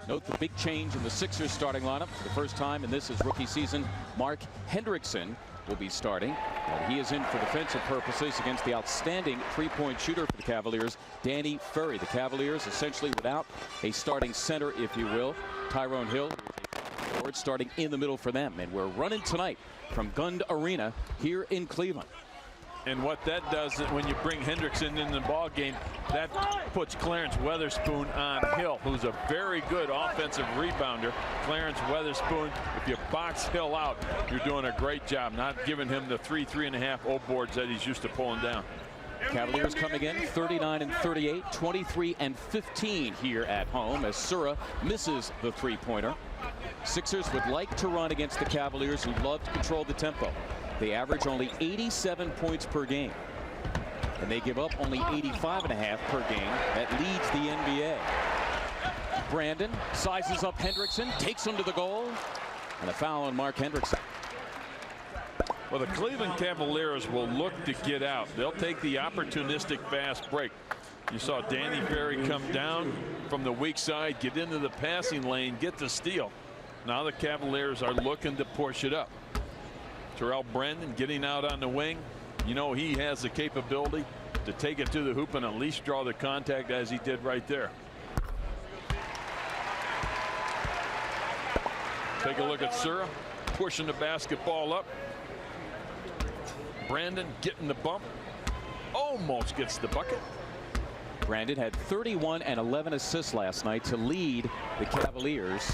Note the big change in the Sixers starting lineup. For the first time in this rookie season, Mark Hendrickson will be starting. And he is in for defensive purposes against the outstanding three-point shooter for the Cavaliers, Danny Ferry. The Cavaliers essentially without a starting center, if you will. Tyrone Hill forward starting in the middle for them. And we're running tonight from Gund Arena here in Cleveland. And what that does is when you bring Hendrickson in the ball game, that puts Clarence Weatherspoon on Hill, who's a very good offensive rebounder. Clarence Weatherspoon, if you box Hill out, you're doing a great job, not giving him the 3.5 O boards that he's used to pulling down. Cavaliers coming in 39-38, 23-15 here at home as Sura misses the three-pointer. Sixers would like to run against the Cavaliers, who love to control the tempo. They average only 87 points per game, and they give up only 85.5 per game. That leads the NBA. Brandon sizes up Hendrickson, takes him to the goal, and a foul on Mark Hendrickson. Well, the Cleveland Cavaliers will look to get out. They'll take the opportunistic fast break. You saw Danny Ferry come down from the weak side, get into the passing lane, get the steal. Now the Cavaliers are looking to push it up. Terrell Brandon getting out on the wing. You know, he has the capability to take it to the hoop and at least draw the contact as he did right there. Take a look at Sura pushing the basketball up. Brandon getting the bump. Almost gets the bucket. Brandon had 31 and 11 assists last night to lead the Cavaliers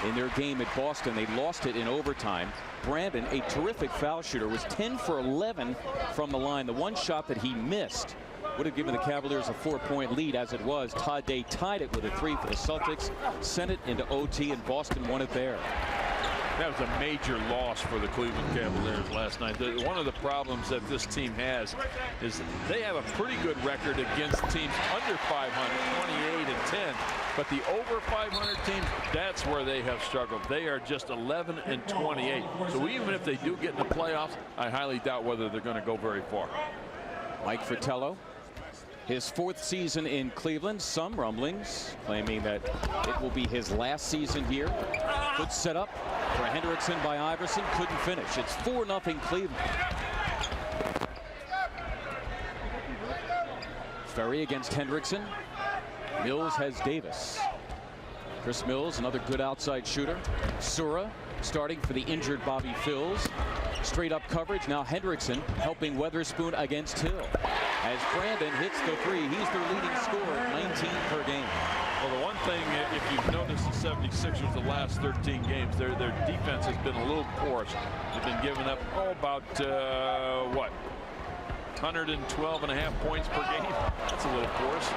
in their game at Boston. They lost it in overtime. Brandon, a terrific foul shooter, was 10 for 11 from the line. The one shot that he missed would have given the Cavaliers a 4-point lead. As it was, Todd Day tied it with a 3 for the Celtics, sent it into OT, and Boston won it there. That was a major loss for the Cleveland Cavaliers last night. One of the problems that this team has is they have a pretty good record against teams under 500, 28-10. But the over 500 teams, that's where they have struggled. They are just 11-28. So even if they do get in the playoffs, I highly doubt whether they're going to go very far. Mike Fratello, his 4th season in Cleveland. Some rumblings claiming that it will be his last season here. Good setup for Hendrickson by Iverson. Couldn't finish. It's 4-0 Cleveland. Ferry against Hendrickson. Mills has Davis. Chris Mills, another good outside shooter. Sura starting for the injured Bobby Phills. Straight up coverage. Now Hendrickson helping Weatherspoon against Hill. As Brandon hits the 3, he's their leading scorer, 19 per game. Well, the one thing, if you've noticed the 76ers the last 13 games, their defense has been a little porous. They've been giving up, about, 112.5 points per game. That's a little porous.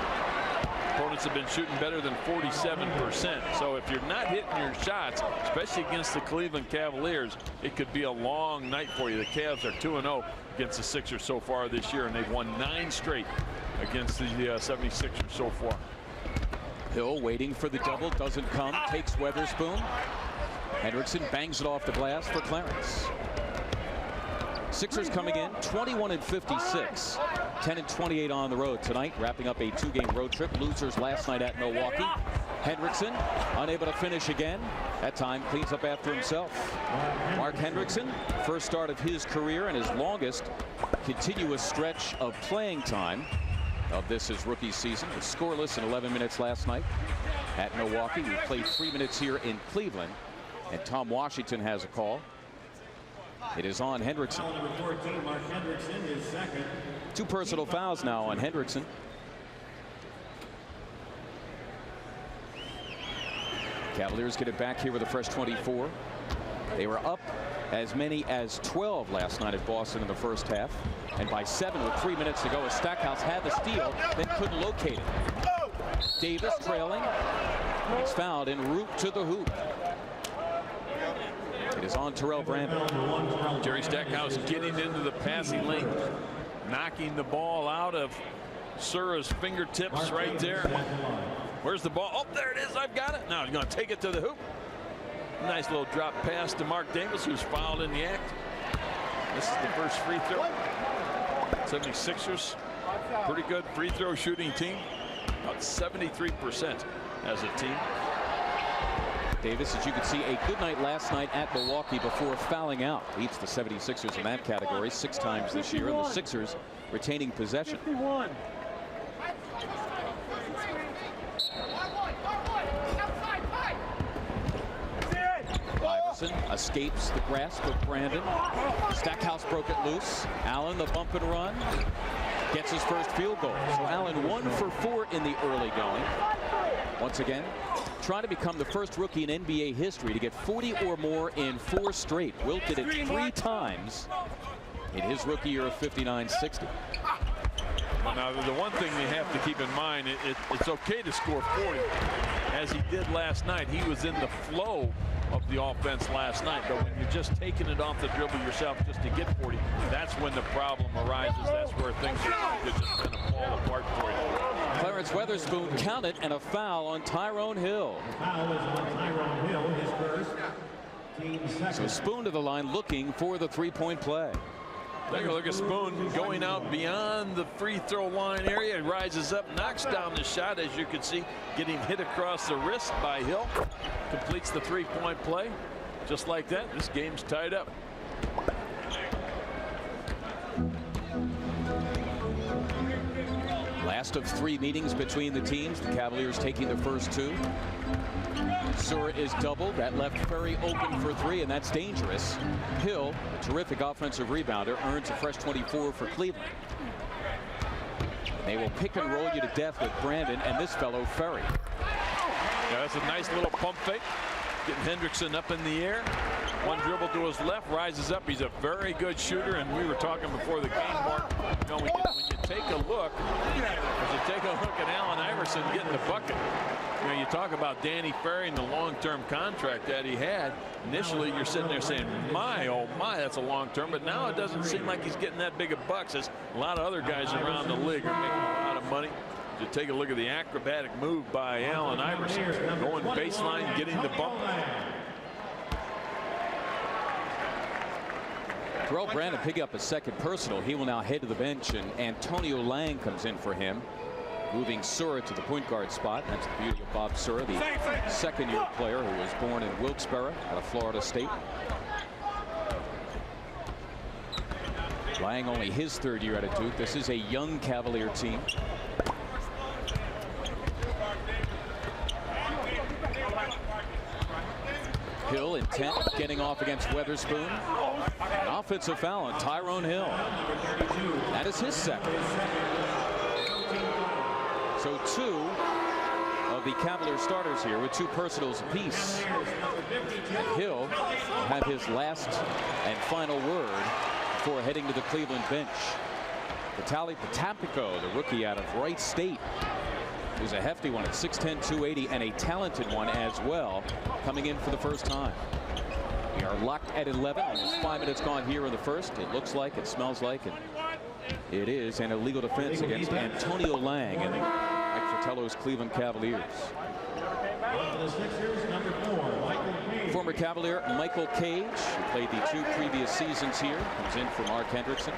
Opponents have been shooting better than 47%. So if you're not hitting your shots, especially against the Cleveland Cavaliers, it could be a long night for you. The Cavs are 2-0 against the Sixers so far this year, and they've won 9 straight against the 76ers so far. Hill waiting for the double, doesn't come, takes Weatherspoon. Hendrickson bangs it off the glass for Clarence. Sixers coming in 21-56, 10-28 on the road tonight, wrapping up a 2-game road trip. Losers last night at Milwaukee. Hendrickson unable to finish again. That time cleans up after himself. Mark Hendrickson, first start of his career and his longest continuous stretch of playing time of this his rookie season. Was scoreless in 11 minutes last night at Milwaukee. We played 3 minutes here in Cleveland, and Tom Washington has a call. It is on Hendrickson. 2 personal fouls now on Hendrickson. Cavaliers get it back here with a fresh 24. They were up as many as 12 last night at Boston in the first half, and by 7 with 3 minutes to go, as Stackhouse had the steal, then couldn't locate it. Davis trailing. He's fouled en route to the hoop. It is on Terrell Brandon. Jerry Stackhouse getting into the passing lane, knocking the ball out of Sura's fingertips right there. Where's the ball? Oh, there it is. I've got it. Now he's going to take it to the hoop. Nice little drop pass to Mark Davis, who's fouled in the act. This is the first free throw. 76ers, pretty good free throw shooting team. About 73% as a team. Davis, as you can see, a good night last night at Milwaukee before fouling out. Leads the 76ers in that category 6 times this year, and the Sixers retaining possession. 51. Iverson escapes the grasp of Brandon. Stackhouse broke it loose. Allen, the bump and run, gets his first field goal. So Allen 1 for 4 in the early going. Once again, trying to become the first rookie in NBA history to get 40 or more in 4 straight. Wilt did it 3 times in his rookie year of 59-60. Well, now, the one thing you have to keep in mind, it's okay to score 40, as he did last night. He was in the flow of the offense last night, but when you're just taking it off the dribble yourself just to get 40, that's when the problem arises. That's where things are going to just kind of fall apart for you. Clarence Weatherspoon counted, and a foul on Tyrone Hill. Foul is on Tyrone Hill, his first. Team second. So Spoon to the line looking for the 3-point play. Take a look at Spoon going out beyond the free throw line area. Rises up, knocks down the shot, as you can see, getting hit across the wrist by Hill. Completes the 3-point play. Just like that, this game's tied up. Last of 3 meetings between the teams. The Cavaliers taking the first 2. Sura is doubled. That left Ferry open for 3, and that's dangerous. Hill, a terrific offensive rebounder, earns a fresh 24 for Cleveland. They will pick and roll you to death with Brandon and this fellow Ferry. Yeah, that's a nice little pump fake. Getting Hendrickson up in the air. One dribble to his left, rises up. He's a very good shooter, and we were talking before the game, Mark. You know, when you take a look, at Allen Iverson getting the bucket. You know, you talk about Danny Ferry and the long-term contract that he had. Initially, you're sitting there saying, my, oh my, that's a long-term. But now it doesn't seem like he's getting that big of bucks, as a lot of other guys around the league are making a lot of money. You take a look at the acrobatic move by Allen Iverson, going baseline, getting the bump. Terrell Brandon picking up a second personal. He will now head to the bench, and Antonio Lang comes in for him, moving Sura to the point guard spot. That's the beauty of Bob Sura, the second-year player who was born in Wilkes-Barre out of Florida State. Lang only his 3rd year at Duke. This is a young Cavalier team. Hill intent, getting off against Weatherspoon. An offensive foul on Tyrone Hill. That is his second. So 2 of the Cavalier starters here with 2 personals apiece. Hill have his last and final word before heading to the Cleveland bench. Vitaly Potapico, the rookie out of Wright State, who's a hefty one at 6'10", 280, and a talented one as well, coming in for the first time. We are locked at 11. Almost 5 minutes gone here in the first. It looks like, it smells like, and it is an illegal defense against Antonio Lang and Mike Fratello's Cleveland Cavaliers. Former Cavalier Michael Cage, who played the 2 previous seasons here, comes in for Mark Hendrickson.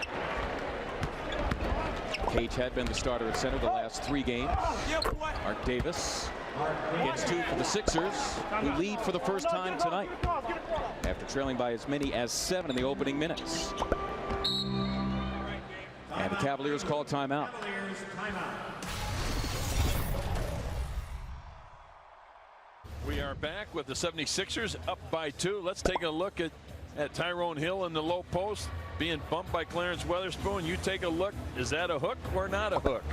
Cage had been the starter at center the last 3 games. Mark Davis gets 2 for the Sixers, who lead for the first time tonight after trailing by as many as 7 in the opening minutes. And the Cavaliers call timeout. We are back with the 76ers up by 2. Let's take a look at Tyrone Hill in the low post, being bumped by Clarence Weatherspoon. You take a look. Is that a hook or not a hook?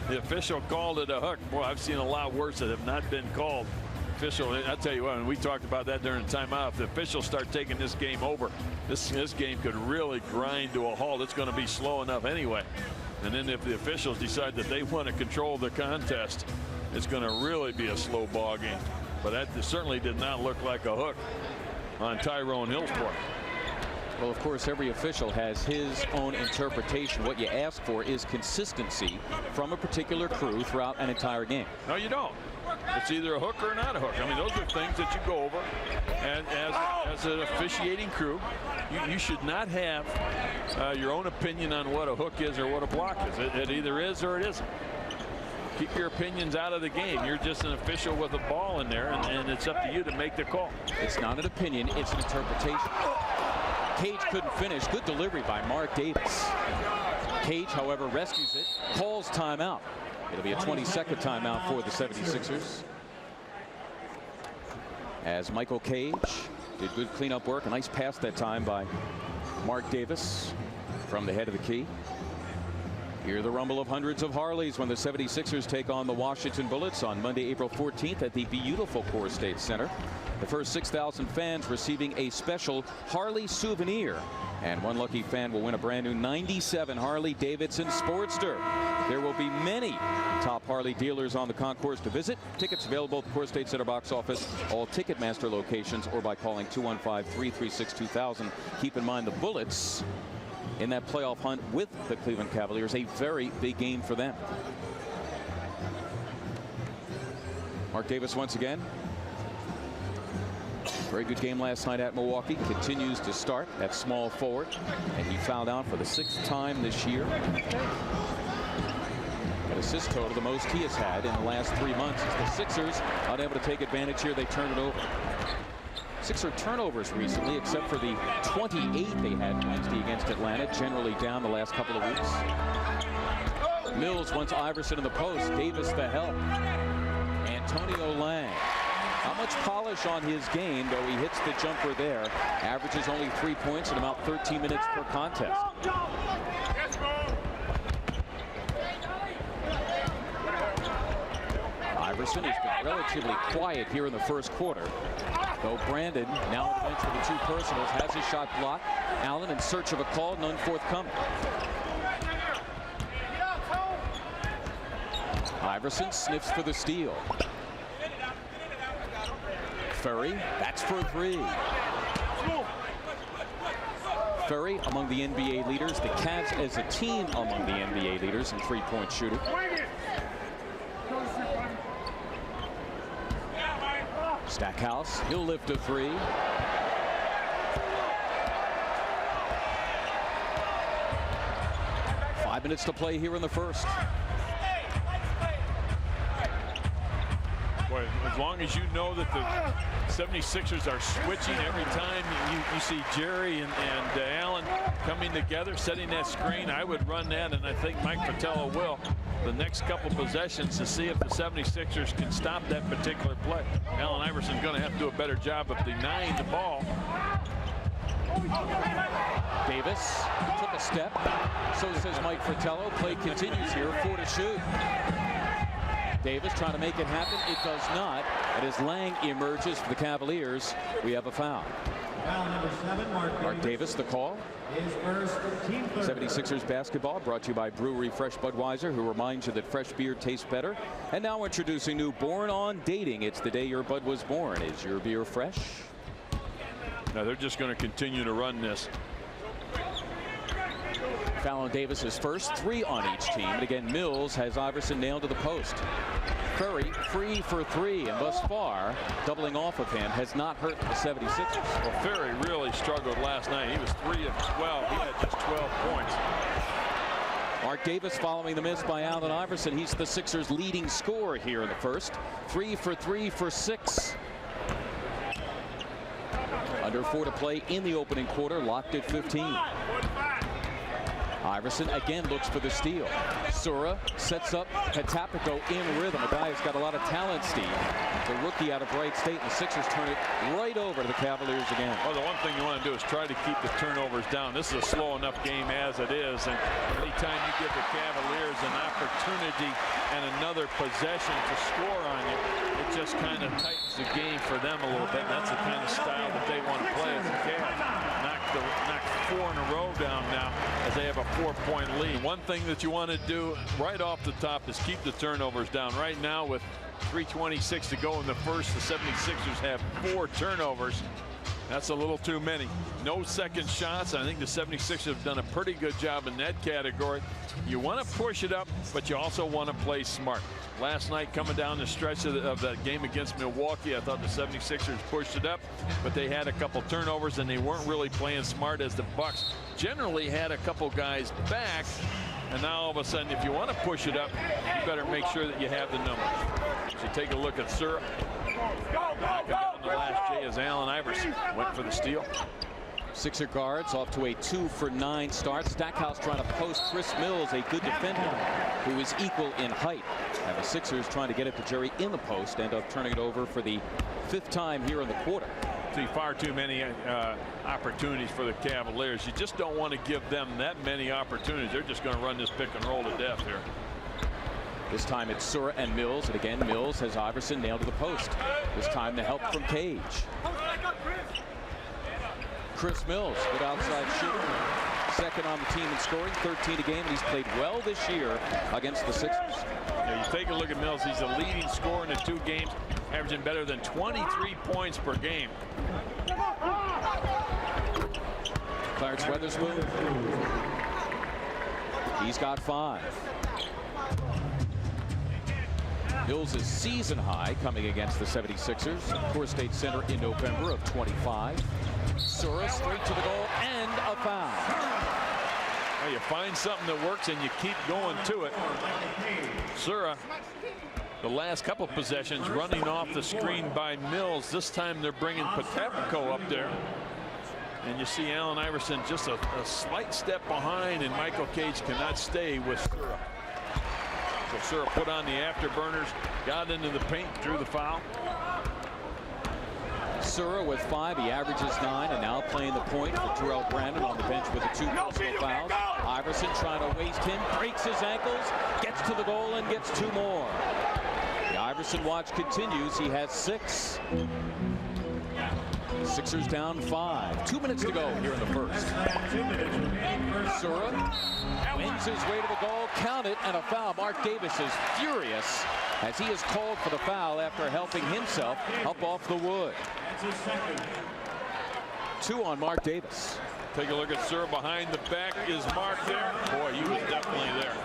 The official called it a hook. Boy, I've seen a lot worse that have not been called. Official, I'll tell you what, and we talked about that during the timeout. If the officials start taking this game over, this game could really grind to a halt. It's going to be slow enough anyway. And then if the officials decide that they want to control the contest, it's going to really be a slow ball game. But that certainly did not look like a hook on Tyrone Hill's part. Well, of course, every official has his own interpretation. What you ask for is consistency from a particular crew throughout an entire game. No, you don't. It's either a hook or not a hook. I mean, those are things that you go over. And as an officiating crew, you should not have your own opinion on what a hook is or what a block is. It either is or it isn't. keep your opinions out of the game. You're just an official with a ball in there, and it's up to you to make the call. It's not an opinion, it's an interpretation. Cage couldn't finish. Good delivery by Mark Davis. Cage, however, rescues it, calls timeout. It'll be a 22nd timeout for the 76ers. As Michael Cage did good cleanup work. A nice pass that time by Mark Davis from the head of the key. Hear the rumble of hundreds of Harleys when the 76ers take on the Washington Bullets on Monday, April 14th at the beautiful Core State Center. The first 6,000 fans receiving a special Harley souvenir. And one lucky fan will win a brand new 97 Harley Davidson Sportster. There will be many top Harley dealers on the concourse to visit. Tickets available at the Core State Center box office, all Ticketmaster locations, or by calling 215-336-2000. Keep in mind the Bullets in that playoff hunt with the Cleveland Cavaliers. A very big game for them. Mark Davis once again. Very good game last night at Milwaukee. Continues to start at small forward, and he fouled out for the 6th time this year. An assist total, the most he has had in the last 3 months. As the Sixers unable to take advantage here, they turn it over. Sixer turnovers recently, except for the 28 they had Wednesday against Atlanta, generally down the last couple of weeks. Mills wants Iverson in the post. Davis the help. Antonio Lang. Not much polish on his game, though he hits the jumper there. Averages only 3 points in about 13 minutes per contest. Iverson has been relatively quiet here in the first quarter. Though Brandon, now on the bench for the 2 personals, has his shot blocked. Allen in search of a call, none forthcoming. Iverson sniffs for the steal. Ferry, that's for 3. Ferry among the NBA leaders. The Cavs as a team among the NBA leaders in three-point shooting. Stackhouse, he'll lift a 3. Five minutes to play here in the first. Boy, as long as you know that the 76ers are switching every time you see Jerry and Allen coming together, setting that screen, I would run that, and I think Mike Fratello will the next couple possessions to see if the 76ers can stop that particular play. Allen Iverson's going to have to do a better job of denying the ball. Davis took a step. So says Mike Fratello. Play continues here. 4 to shoot. Davis trying to make it happen. It does not. And as Lang emerges for the Cavaliers, we have a foul. Foul number 7, Mark Davis, the call. His first, team third. 76ers basketball brought to you by Brewery Fresh Budweiser, who reminds you that fresh beer tastes better. And now introducing new Born on Dating. It's the day your Bud was born. Is your beer fresh? Now they're just going to continue to run this. Foul on Davis's first, 3 on each team. And again, Mills has Iverson nailed to the post. Curry free for 3, and thus far, doubling off of him has not hurt the 76ers. Well, Ferry really struggled last night. He was 3 of 12. He had just 12 points. Mark Davis following the miss by Allen Iverson. He's the Sixers' leading scorer here in the first. 3 for 3 for 6. Under 4 to play in the opening quarter, locked at 15. Iverson again looks for the steal. Sura sets up Hatapico in rhythm. A guy who's got a lot of talent, Steve. The rookie out of Wright State, and the Sixers turn it right over to the Cavaliers again. Well, the one thing you want to do is try to keep the turnovers down. This is a slow enough game as it is, and anytime you give the Cavaliers an opportunity and another possession to score on you, it just kind of tightens the game for them a little bit. That's the kind of style that they want to play as the Cavs. Knock 4 in a row down now as they have a 4-point lead. One thing that you want to do right off the top is keep the turnovers down. Right now, with 3:26 to go in the first, the 76ers have 4 turnovers. That's a little too many. No second shots. I think the 76ers have done a pretty good job in that category. You want to push it up, but you also want to play smart. Last night, coming down the stretch of that game against Milwaukee, I thought the 76ers pushed it up, but they had a couple turnovers, and they weren't really playing smart as the Bucks generally had a couple guys back And now all of a sudden, if you want to push it up, you better make sure that you have the numbers. So take a look at Sura. Back down the last J as Allen Iverson went for the steal. Sixer guards off to a 2-for-9 start. Stackhouse trying to post Chris Mills, a good defender who is equal in height. And the Sixers trying to get it to Jerry in the post, end up turning it over for the 5th time here in the quarter. See far too many opportunities for the Cavaliers. You just don't want to give them that many opportunities. They're just going to run this pick and roll to death here. This time it's Sura and Mills, and again Mills has Iverson nailed to the post. This time the help from Cage. Chris Mills, good outside shooter, second on the team in scoring, 13 a game, and he's played well this year against the Sixers. Yeah, you take a look at Mills. He's the leading scorer in the 2 games, averaging better than 23 points per game. Clarence Weatherspoon, he's got 5. Mills' season high coming against the 76ers, Core State Center in November of 25. Sura straight to the goal and a foul. Well, you find something that works and you keep going to it. Sura, the last couple possessions running off the screen by Mills. This time they're bringing Potapko up there. And you see Allen Iverson just a slight step behind, and Michael Cage cannot stay with Sura. So Sura put on the afterburners, got into the paint, drew the foul. Sura with 5, he averages 9, and now playing the point for Terrell Brandon on the bench with the 2 personal fouls. Iverson trying to waste him, breaks his ankles, gets to the goal and gets 2 more. The Iverson watch continues. He has 6. Sixers down 5. 2 minutes to go here in the first. Sura wins his way to the goal, count it, and a foul. Mark Davis is furious as he is called for the foul after helping himself up off the wood. 2 on Mark Davis. Take a look at Sura behind the back. Is Mark there? Boy, he was definitely there.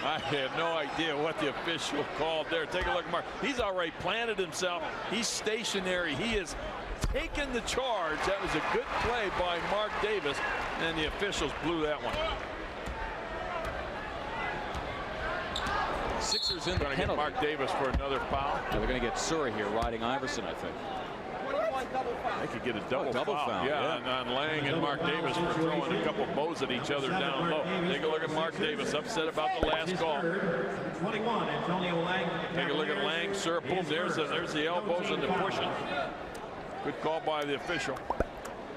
I have no idea what the official called there. Take a look at Mark. He's already planted himself. He's stationary. He is taken the charge. That was a good play by Mark Davis, and the officials blew that one. Sixers in the Going to get Mark Davis for another foul. They're going to get Sura here riding Iverson, I think. They could get a double foul. Yeah, on Lang and Mark Davis for throwing a couple bows at each other down low. Take a look at Mark Davis, upset about the last call. Take a look at Lang. Sura, boom, there's the elbows and the pushing. Good call by the official.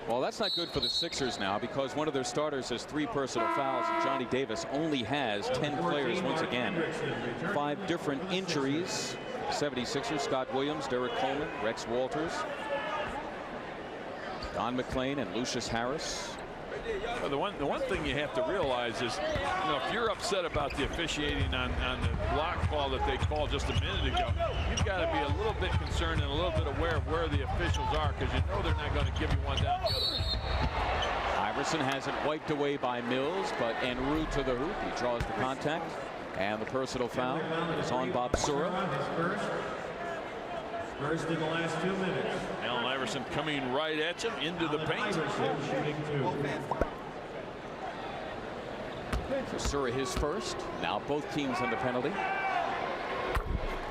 Well, that's not good for the Sixers now, because one of their starters has 3 personal fouls, and Johnny Davis only has 10 players once again. 5 different injuries. 76ers, Scott Williams, Derek Coleman, Rex Walters, Don McClain, and Lucius Harris. Well, the one thing you have to realize is, if you're upset about the officiating on the block call that they called just a minute ago, you've got to be a little bit concerned and a little bit aware of where the officials are, because you know they're not going to give you one down the other end. Iverson has it wiped away by Mills, but en route to the hoop, he draws the contact, and the personal foul is on Bob Sura. First in the last 2 minutes. Allen Iverson coming right at you into the paint. So Sura his first. Now both teams on the penalty.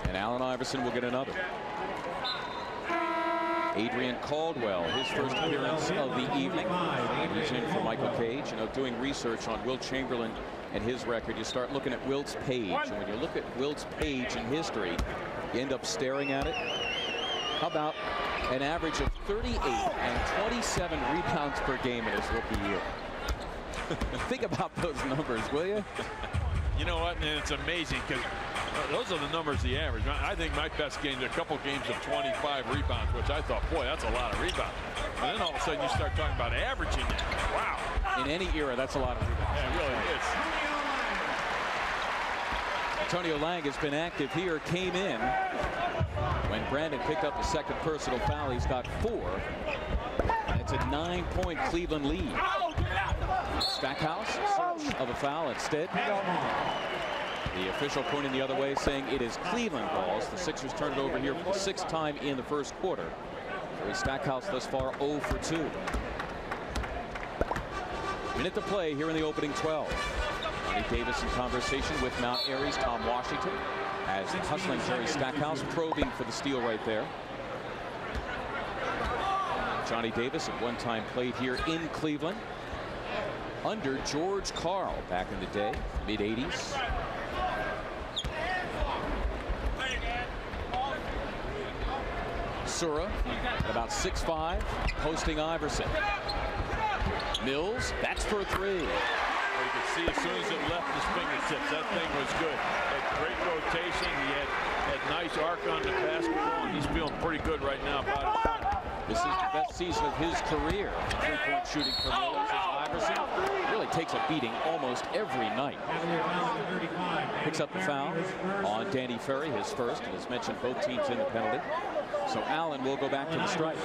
And Allen Iverson will get another. Adrian Caldwell, his first appearance of the evening. And he's in for Michael Cage. Doing research on Wilt Chamberlain and his record, you start looking at Wilt's page. And when you look at Wilt's page in history, you end up staring at it. How about an average of 38 and 27 rebounds per game in his rookie year? Think about those numbers, will you? You know what? And it's amazing, because those are the numbers he averaged. I think my best games are a couple games of 25 rebounds, which I thought, boy, that's a lot of rebounds. And then all of a sudden you start talking about averaging that. Wow. In any era, that's a lot of rebounds. Yeah, it really is. Antonio Lang has been active here, came in when Brandon picked up the second personal foul. He's got 4. And it's a 9-point Cleveland lead. Stackhouse, search of a foul instead. The official pointing the other way, saying it is Cleveland balls. The Sixers turned it over here for the 6th time in the first quarter. Stackhouse thus far 0 for 2. Minute to play here in the opening 12. Johnny Davis in conversation with Mount Airy's Tom Washington as hustling Jerry Stackhouse, probing for the steal right there. Johnny Davis at one time played here in Cleveland under George Karl back in the day, mid-80s. Sura, about 6'5", posting Iverson. Mills, that's for three. You could see as soon as it left his fingertips, that thing was good. Had great rotation. He had nice arc on the basketball, and he's feeling pretty good right now about it. This is the best season of his career. Three-point shooting for Mills as Iverson really takes a beating almost every night. Picks up the foul on Danny Ferry, his first, and as mentioned, both teams in the penalty. So Allen will go back to the strike.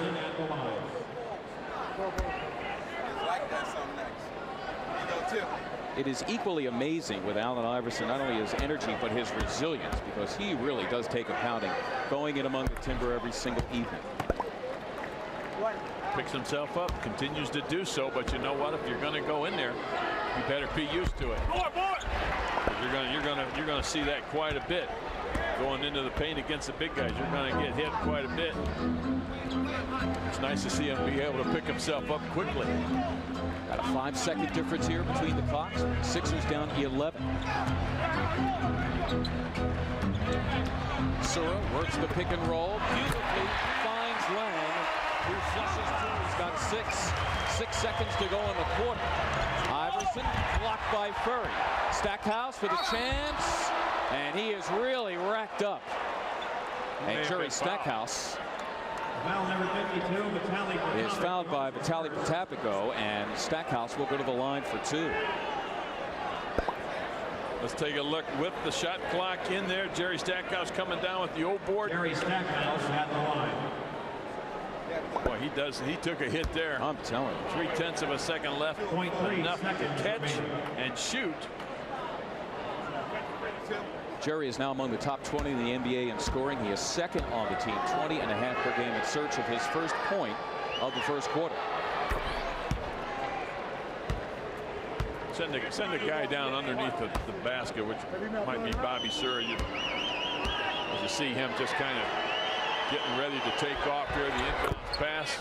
It is equally amazing with Allen Iverson, not only his energy, but his resilience, because he really does take a pounding going in among the timber every single evening. Picks himself up, continues to do so, but you know what? If you're going to go in there, you better be used to it. You're going to see that quite a bit. Going into the paint against the big guys, you're going to get hit quite a bit. It's nice to see him be able to pick himself up quickly. Got a 5-second difference here between the clocks. Sixers down 11. Sura works the pick and roll beautifully, finds Lang, who flushes through. He's got 6 seconds to go in the quarter. Iverson blocked by Furry. Stackhouse for the chance, and he is really racked up. And Jerry Stackhouse is fouled by Vitaly Potapico, and Stackhouse will go to the line for 2. Let's take a look with the shot clock in there. Jerry Stackhouse coming down with the old board. Jerry Stackhouse at the line. Boy, he took a hit there. I'm telling you. 0.3 of a second left. 0.3 Enough to seconds catch remaining. and shoot. Jerry is now among the top 20 in the NBA in scoring. He is second on the team, 20.5 per game, in search of his first point of the first quarter. Send a guy down underneath the basket, which might be Bobby Sura. You see him just kind of getting ready to take off here. The inbounds pass.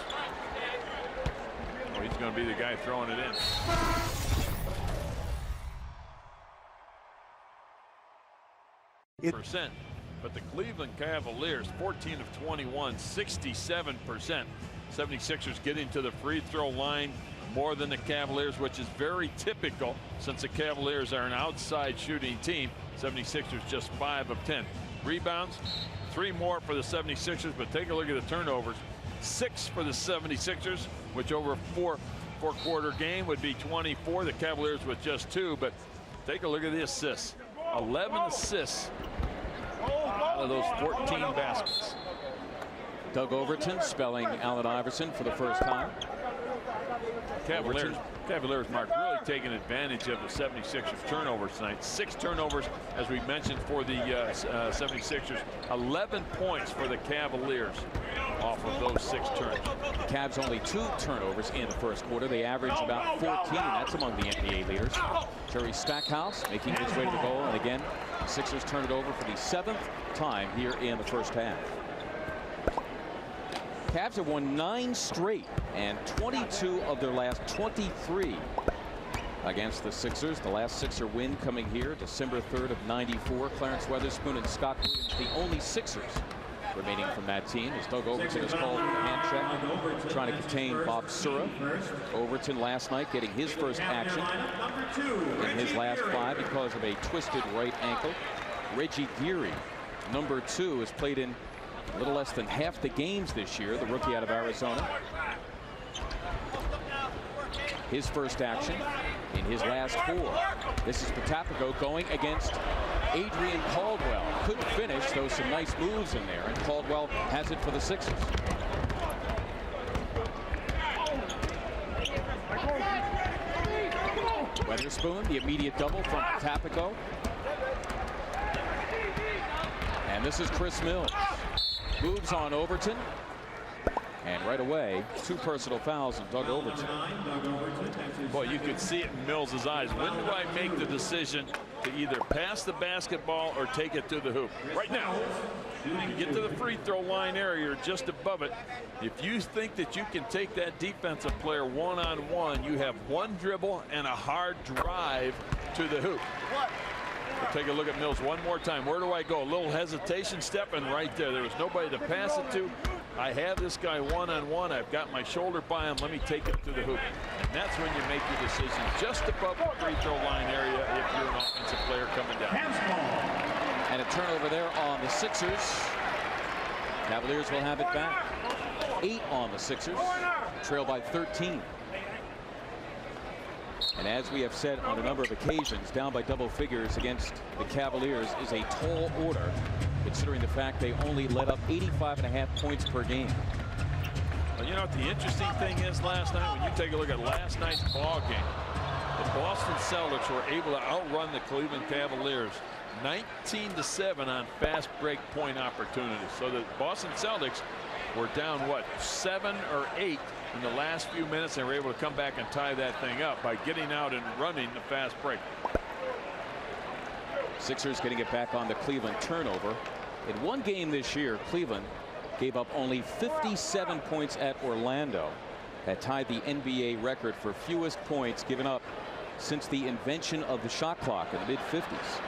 Oh, he's going to be the guy throwing it in. Percent, but the Cleveland Cavaliers 14 of 21, 67%. 76ers getting to the free throw line more than the Cavaliers, which is very typical since the Cavaliers are an outside shooting team. 76ers just 5 of 10. Rebounds, 3 more for the 76ers, but take a look at the turnovers. 6 for the 76ers, which over a four-quarter game would be 24. The Cavaliers with just 2, but take a look at the assists. 11 assists out of those 14 baskets. Doug Overton spelling Allen Iverson for the first time. Cavaliers, Mark, really taking advantage of the 76ers turnovers tonight. 6 turnovers, as we mentioned, for the 76ers. 11 points for the Cavaliers off of those 6 turns. Cavs only 2 turnovers in the first quarter. They average about 14. That's among the NBA leaders. Jerry Stackhouse making his way to the goal, and again, the Sixers turn it over for the 7th time here in the first half. Cavs have won 9 straight and 22 of their last 23 against the Sixers. The last Sixer win coming here December 3rd of '94. Clarence Weatherspoon and Scott Williams, the only Sixers remaining from that team, as Doug Overton is called for the hand check, trying to contain Bob Sura. Overton last night getting his first action in his last 5 because of a twisted right ankle. Reggie Geary, number 2, has played in a little less than half the games this year, the rookie out of Arizona. His first action in his last 4. This is Potapico going against Adrian Caldwell. Couldn't finish, though some nice moves in there, and Caldwell has it for the Sixers. Weatherspoon, the immediate double from Potapico. And this is Chris Mills. Moves on Overton. And right away, 2 personal fouls on Doug Overton. Boy, you could see it in Mills' eyes. When do I make the decision to either pass the basketball or take it to the hoop? Right now. You get to the free throw line area or just above it. If you think that you can take that defensive player one-on-one, you have one dribble and a hard drive to the hoop. We'll take a look at Mills one more time. Where do I go? A little hesitation step, and right there. There was nobody to pass it to. I have this guy one-on-one. I've got my shoulder by him. Let me take it to the hoop. And that's when you make your decision just above the free throw line area if you're an offensive player coming down. And a turnover there on the Sixers. Cavaliers will have it back. 8 on the Sixers. Trail by 13. And as we have said on a number of occasions, down by double figures against the Cavaliers is a tall order, considering the fact they only let up 85.5 points per game. Well, you know what the interesting thing is last night? When you take a look at last night's ball game, the Boston Celtics were able to outrun the Cleveland Cavaliers 19-7 on fast break point opportunities. So the Boston Celtics were down, what, 7 or 8 in the last few minutes. They were able to come back and tie that thing up by getting out and running the fast break. Sixers getting it back on the Cleveland turnover. In one game this year, Cleveland gave up only 57 points at Orlando. That tied the NBA record for fewest points given up since the invention of the shot clock in the mid-50s.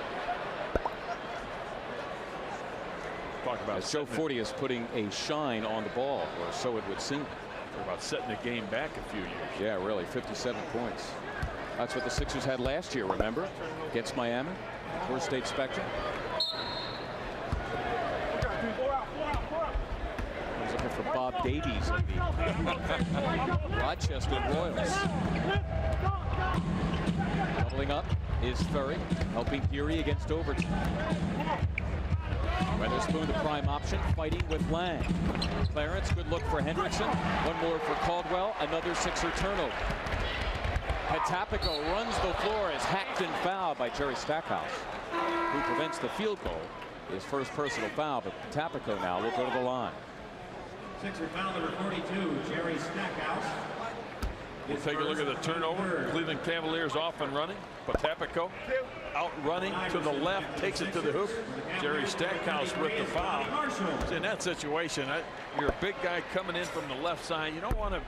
As Joe Fortius putting a shine on the ball, or so it would seem. Talk about setting the game back a few years. Yeah, really, 57 points. That's what the Sixers had last year, remember? Against Miami, First State Spectrum. I was looking for Bob Davies of the Rochester Royals. Doubling up is Ferry, helping Geary against Overton. Weatherspoon, the prime option, fighting with Lang. Clarence, good look for Hendrickson. One more for Caldwell. Another Sixer turnover. Patapico runs the floor, is hacked and fouled by Jerry Stackhouse, who prevents the field goal. His first personal foul, but Patapico now will go to the line. Sixer foul number 42, Jerry Stackhouse. We'll take a look at the turnover. Cleveland Cavaliers off and running. Patapico out running to the left, takes it to the hoop. Jerry Stackhouse with the foul. In that situation, you're a big guy coming in from the left side. You don't want to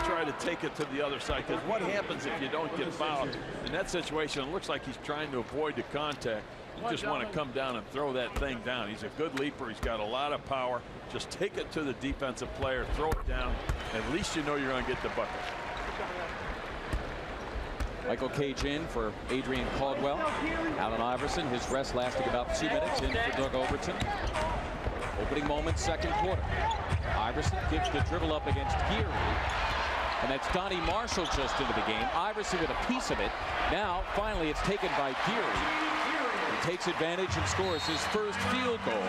try to take it to the other side, because what happens if you don't get fouled? In that situation, it looks like he's trying to avoid the contact. You just want to come down and throw that thing down. He's a good leaper. He's got a lot of power. Just take it to the defensive player, throw it down. At least you know you're going to get the bucket. Michael Cage in for Adrian Caldwell. Allen Iverson, his rest lasting about 2 minutes, in for Doug Overton. Opening moment, second quarter. Iverson gives the dribble up against Geary. And that's Donnie Marshall just into the game. Iverson with a piece of it. Now, finally, it's taken by Geary. He takes advantage and scores his first field goal.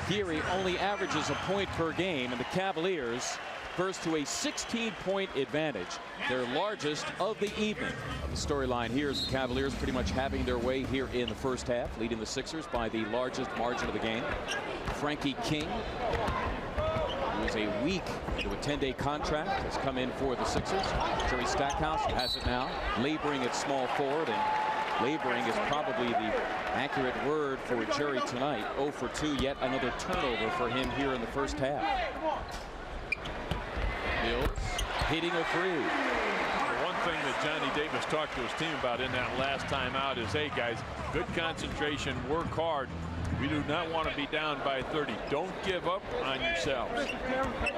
Geary only averages a point per game, and the Cavaliers burst to a 16-point advantage, their largest of the evening. The storyline here is the Cavaliers pretty much having their way here in the first half, leading the Sixers by the largest margin of the game. Frankie King, who is a week into a 10-day contract, has come in for the Sixers. Jerry Stackhouse has it now, laboring at small forward, and laboring is probably the accurate word for Jerry tonight. 0 for 2, yet another turnover for him here in the first half. Mills hitting a three. The one thing that Johnny Davis talked to his team about in that last time out is, hey guys, good concentration, work hard. We do not want to be down by 30. Don't give up on yourselves.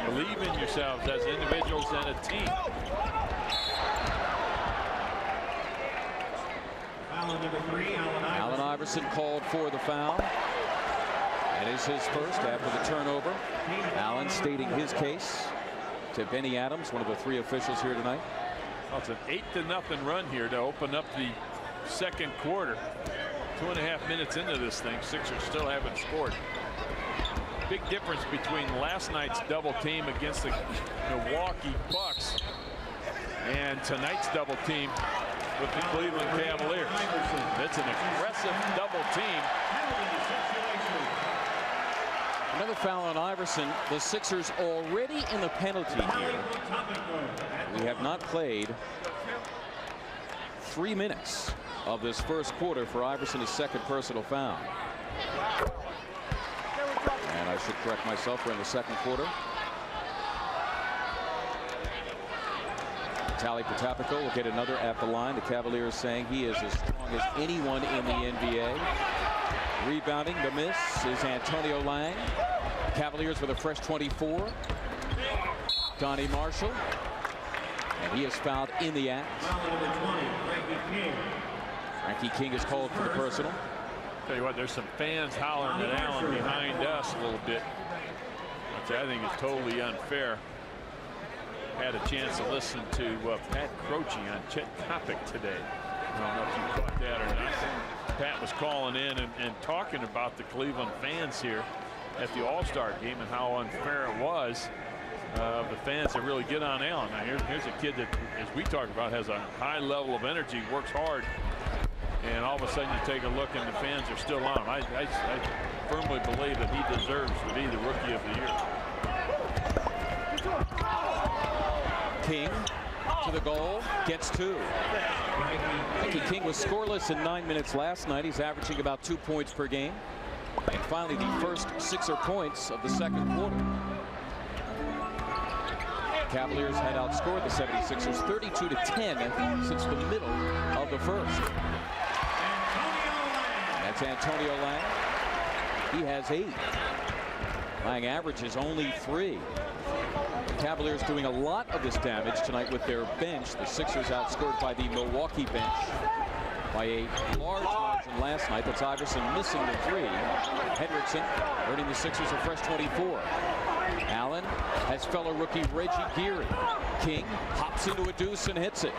Believe in yourselves as individuals and a team. Foul number 3, Allen Iverson called for the foul. That is his first after the turnover. Allen stating his case to Benny Adams, one of the 3 officials here tonight. Well, it's an 8-0 run here to open up the second quarter. 2.5 minutes into this thing, Sixers still haven't scored. Big difference between last night's double team against the Milwaukee Bucks and tonight's double team with the Cleveland Cavaliers. It's an aggressive double team. Another foul on Iverson. The Sixers already in the penalty here. We have not played 3 minutes of this first quarter for Iverson, his second personal foul. And I should correct myself, we're in the second quarter. Vitaly Potapico will get another at the line. The Cavaliers saying he is as strong as anyone in the NBA. Rebounding, the miss is Antonio Lang. Cavaliers with a fresh 24. Donnie Marshall. And he is fouled in the act. Frankie King is called for the personal. Tell you what, there's some fans hollering at Allen behind us a little bit, which I think is totally unfair. Had a chance to listen to Pat Croce on Chet Kopic today. I don't know if you caught that or not. Pat was calling in and talking about the Cleveland fans here at the All-Star game and how unfair it was. The fans that really get on Allen. Now here's a kid that, as we talked about, has a high level of energy, works hard, and all of a sudden you take a look and the fans are still on him. I firmly believe that he deserves to be the Rookie of the Year. King to the goal, gets 2. Frankie King was scoreless in 9 minutes last night. He's averaging about 2 points per game. And finally, the first Sixer points of the second quarter. Cavaliers had outscored the 76ers 32-10 since the middle of the first. That's Antonio Lang. He has 8. Lang averages only 3. The Cavaliers doing a lot of this damage tonight with their bench. The Sixers outscored by the Milwaukee bench by a large margin last night. That's Iverson missing the 3. Hendrickson earning the Sixers a fresh 24. Allen has fellow rookie Reggie Geary. King hops into a deuce and hits it.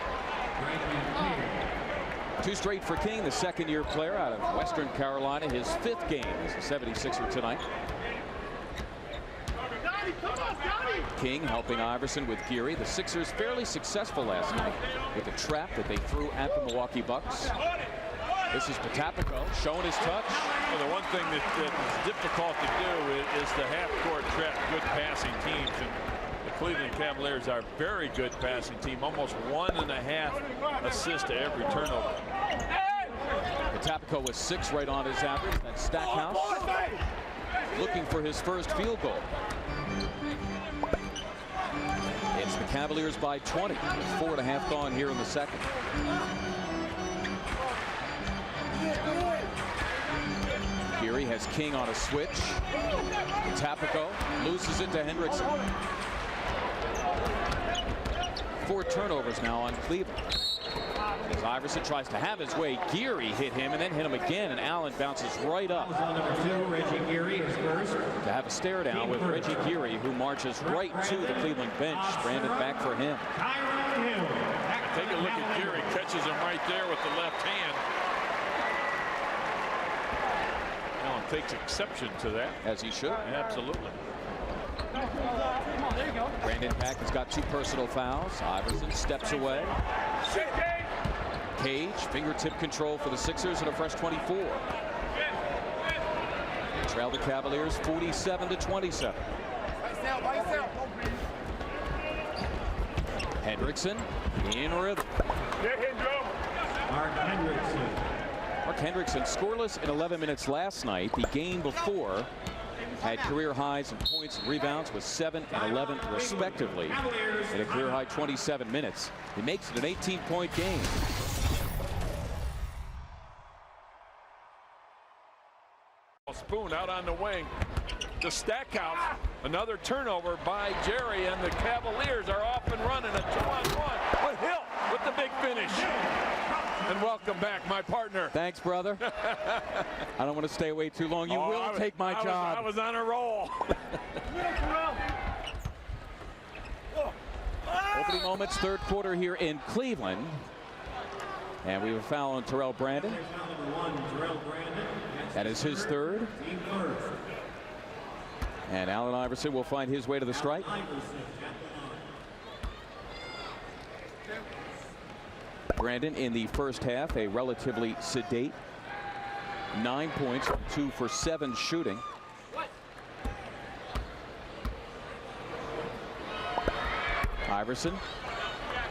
2 straight for King, the second-year player out of Western Carolina. His 5th game as a 76er tonight. King helping Iverson with Geary. The Sixers fairly successful last night with the trap that they threw at the Milwaukee Bucks. This is Potapico showing his touch. Well, the one thing that is difficult to do is the half-court trap good passing teams. And the Cleveland Cavaliers are a very good passing team, almost 1.5 assists to every turnover. Potapico was 6 right on his average. That's Stackhouse looking for his first field goal. It's the Cavaliers by 20 with 4.5 gone here in the second. Geary has King on a switch. Potapico loses it to Hendrickson. 4 turnovers now on Cleveland. As Iverson tries to have his way, Geary hit him and then hit him again, and Allen bounces right up. Number 2, Reggie Geary is first. To have a stare down with Reggie Geary, who marches right to the Cleveland bench. Brandon back for him. Take a look at Geary, catches him right there with the left hand. Allen takes exception to that. As he should. Absolutely. Brandon Pack has got 2 personal fouls. Iverson steps away. Cage, fingertip control for the Sixers and a fresh 24. They trail the Cavaliers 47-27. Hendrickson in rhythm. Mark Hendrickson scoreless in 11 minutes last night. The game before had career highs in points and rebounds with 7 and 11 respectively in a career high 27 minutes. He makes it an 18-point game. Spoon out on the wing to Stackhouse. Another turnover by Jerry, and the Cavaliers are off and running a 2-on-1. But Hill with the big finish. And welcome back, my partner. Thanks, brother. I don't want to stay away too long. You will take my job. I was on a roll. Opening moments, third quarter here in Cleveland. And we have a foul on Terrell Brandon. That is his 3rd. And Allen Iverson will find his way to the stripe. Brandon in the first half, a relatively sedate 9 points, 2 for 7 shooting. Iverson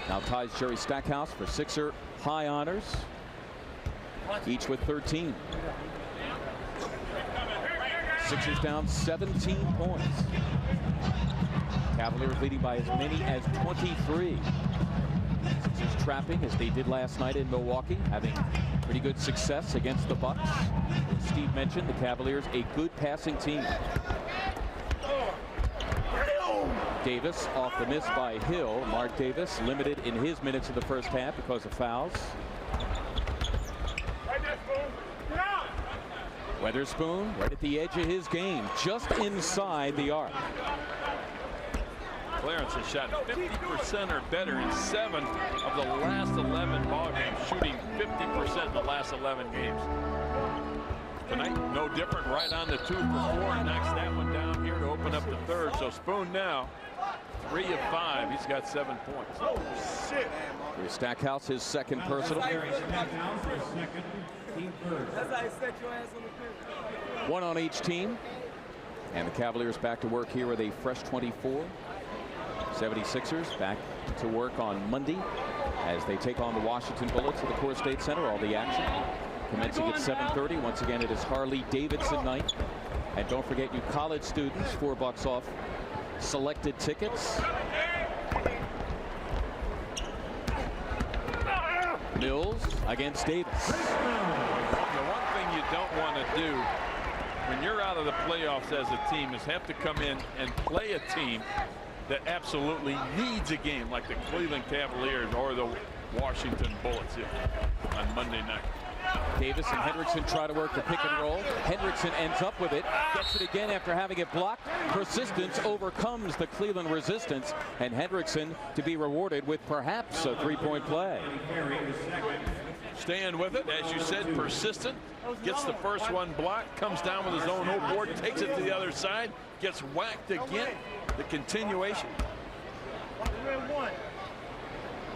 now ties Jerry Stackhouse for Sixer high honors, each with 13. Sixers down 17 points. Cavaliers leading by as many as 23. Sixers trapping as they did last night in Milwaukee, having pretty good success against the Bucks. As Steve mentioned, the Cavaliers a good passing team. Davis off the miss by Hill. Mark Davis limited in his minutes in the first half because of fouls. Weatherspoon right at the edge of his game, just inside the arc. Clarence has shot 50% or better in 7 of the last 11 ball games, shooting 50% in the last 11 games. Tonight, no different, right on the 2 for 4, knocks that one down here to open up the third. So Spoon now 3 of 5. He's got 7 points. Oh shit! Here's Stackhouse, his second personal. One on each team. And the Cavaliers back to work here with a fresh 24. 76ers back to work on Monday as they take on the Washington Bullets at the Core State Center. All the action commencing at 7:30. Once again, it is Harley Davidson night. And don't forget, you college students, $4 off selected tickets. Mills against Davis. The one thing you don't want to do when you're out of the playoffs as a team is have to come in and play a team that absolutely needs a game like the Cleveland Cavaliers or the Washington Bullets on Monday night. Davis and Hendrickson try to work the pick and roll. Hendrickson ends up with it, gets it again after having it blocked. Persistence overcomes the Cleveland resistance, and Hendrickson to be rewarded with perhaps a three-point play. Staying with it, as you said, persistent, gets the first one blocked, comes down with his own whole board, takes it to the other side, gets whacked again. The continuation.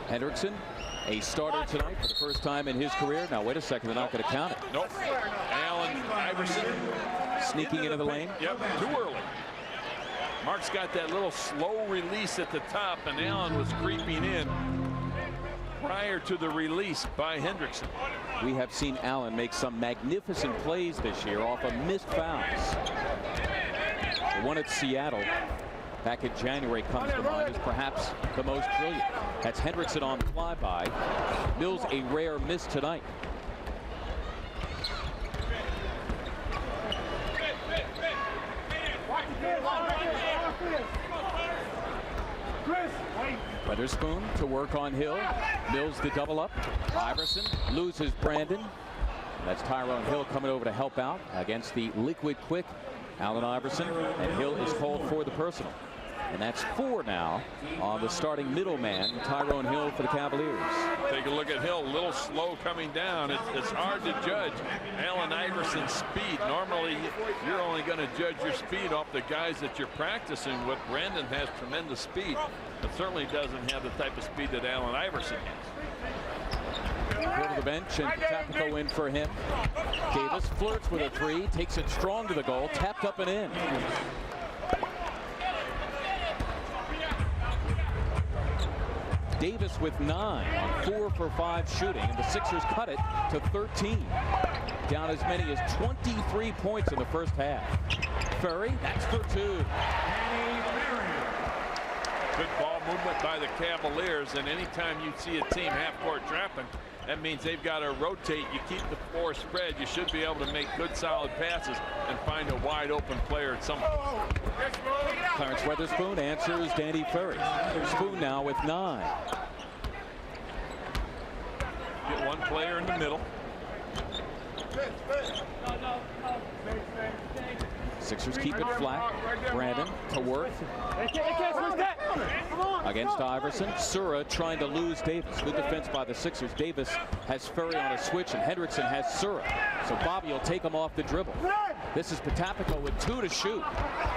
Hendrickson, a starter tonight for the first time in his career. Now wait a second, they're not going to count it. Nope. Allen Iverson sneaking into the lane. Yep, too early. Mark's got that little slow release at the top, and Allen was creeping in prior to the release by Hendrickson. We have seen Allen make some magnificent plays this year off of missed fouls. The one at Seattle back in January comes to mind as perhaps the most brilliant. That's Hendrickson on the flyby. Mills a rare miss tonight. Weatherspoon to work on Hill. Mills the double up. Iverson loses Brandon. That's Tyrone Hill coming over to help out against the liquid quick Allen Iverson, and Hill is called for the personal. And that's 4 now on the starting middleman, Tyrone Hill, for the Cavaliers. Take a look at Hill, a little slow coming down. It's hard to judge Allen Iverson's speed. Normally, you're only going to judge your speed off the guys that you're practicing with. Brandon has tremendous speed, but certainly doesn't have the type of speed that Allen Iverson has. Go to the bench, and Tapico in for him. Davis flirts with a 3, takes it strong to the goal, tapped up and in. Davis with 9 on 4 for 5 shooting, and the Sixers cut it to 13. Down as many as 23 points in the first half. Ferry, that's for 2. Good ball movement by the Cavaliers, and anytime you see a team half-court trapping, that means they've got to rotate. You keep the floor spread, you should be able to make good solid passes and find a wide open player at some point. Clarence Weatherspoon answers Danny Ferry. Spoon now with 9. Get one player in the middle. Sixers keep it flat. Brandon to work against Iverson. Sura trying to lose Davis. Good defense by the Sixers. Davis has Ferry on a switch, and Hendrickson has Sura. So Bobby will take him off the dribble. This is Patapico with 2 to shoot.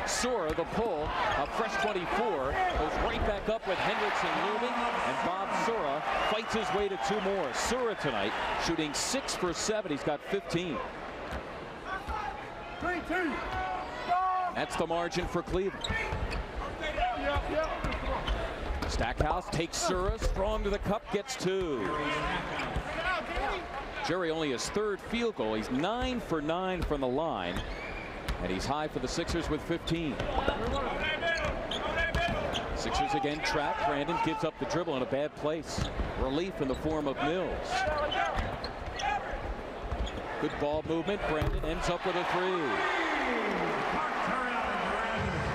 Sura, the pull, a fresh 24, goes right back up with Hendrickson looming, and Bob Sura fights his way to 2 more. Sura tonight shooting 6 for 7. He's got 15. That's the margin for Cleveland. Stackhouse takes Sura, strong to the cup, gets 2. Jerry only his 3rd field goal. He's 9 for 9 from the line, and he's high for the Sixers with 15. Sixers again trapped. Brandon gives up the dribble in a bad place. Relief in the form of Mills. Good ball movement. Brandon ends up with a 3.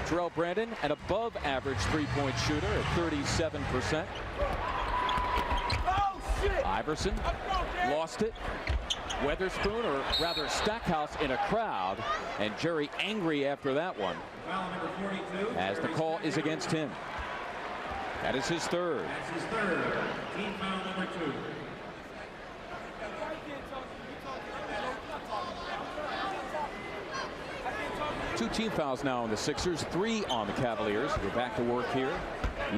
Terrell Brandon, an above average 3-point shooter at 37%. Iverson lost it. Weatherspoon, or rather Stackhouse, in a crowd, and Jerry angry after that one, as the call is against him. That is his 3rd. That's his 3rd. Team foul number 2. Two team fouls now on the Sixers, 3 on the Cavaliers. We're back to work here,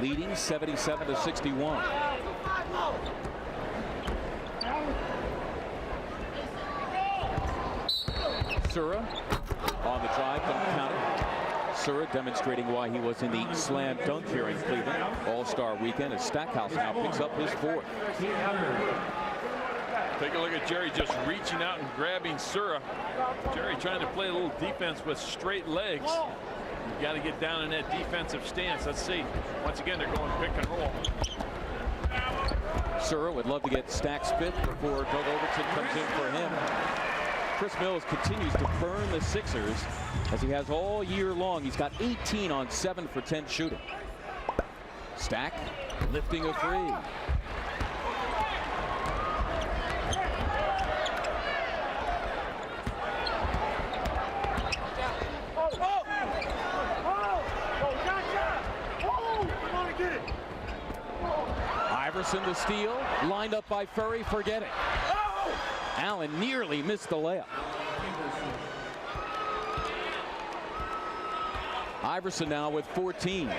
leading 77-61. Sura on the drive, don't count it. Sura demonstrating why he was in the slam dunk here in Cleveland All-Star weekend, as Stackhouse now picks up his 4th. Take a look at Jerry just reaching out and grabbing Sura. Jerry trying to play a little defense with straight legs. You got to get down in that defensive stance. Let's see. Once again, they're going pick and roll. Sura would love to get Stack's 5th before Doug Overton comes in for him. Chris Mills continues to burn the Sixers, as he has all year long. He's got 18 on 7 for 10 shooting. Stack lifting a 3. Iverson the steal, lined up by Furry, forget it. Allen nearly missed the layup. Iverson now with 14. In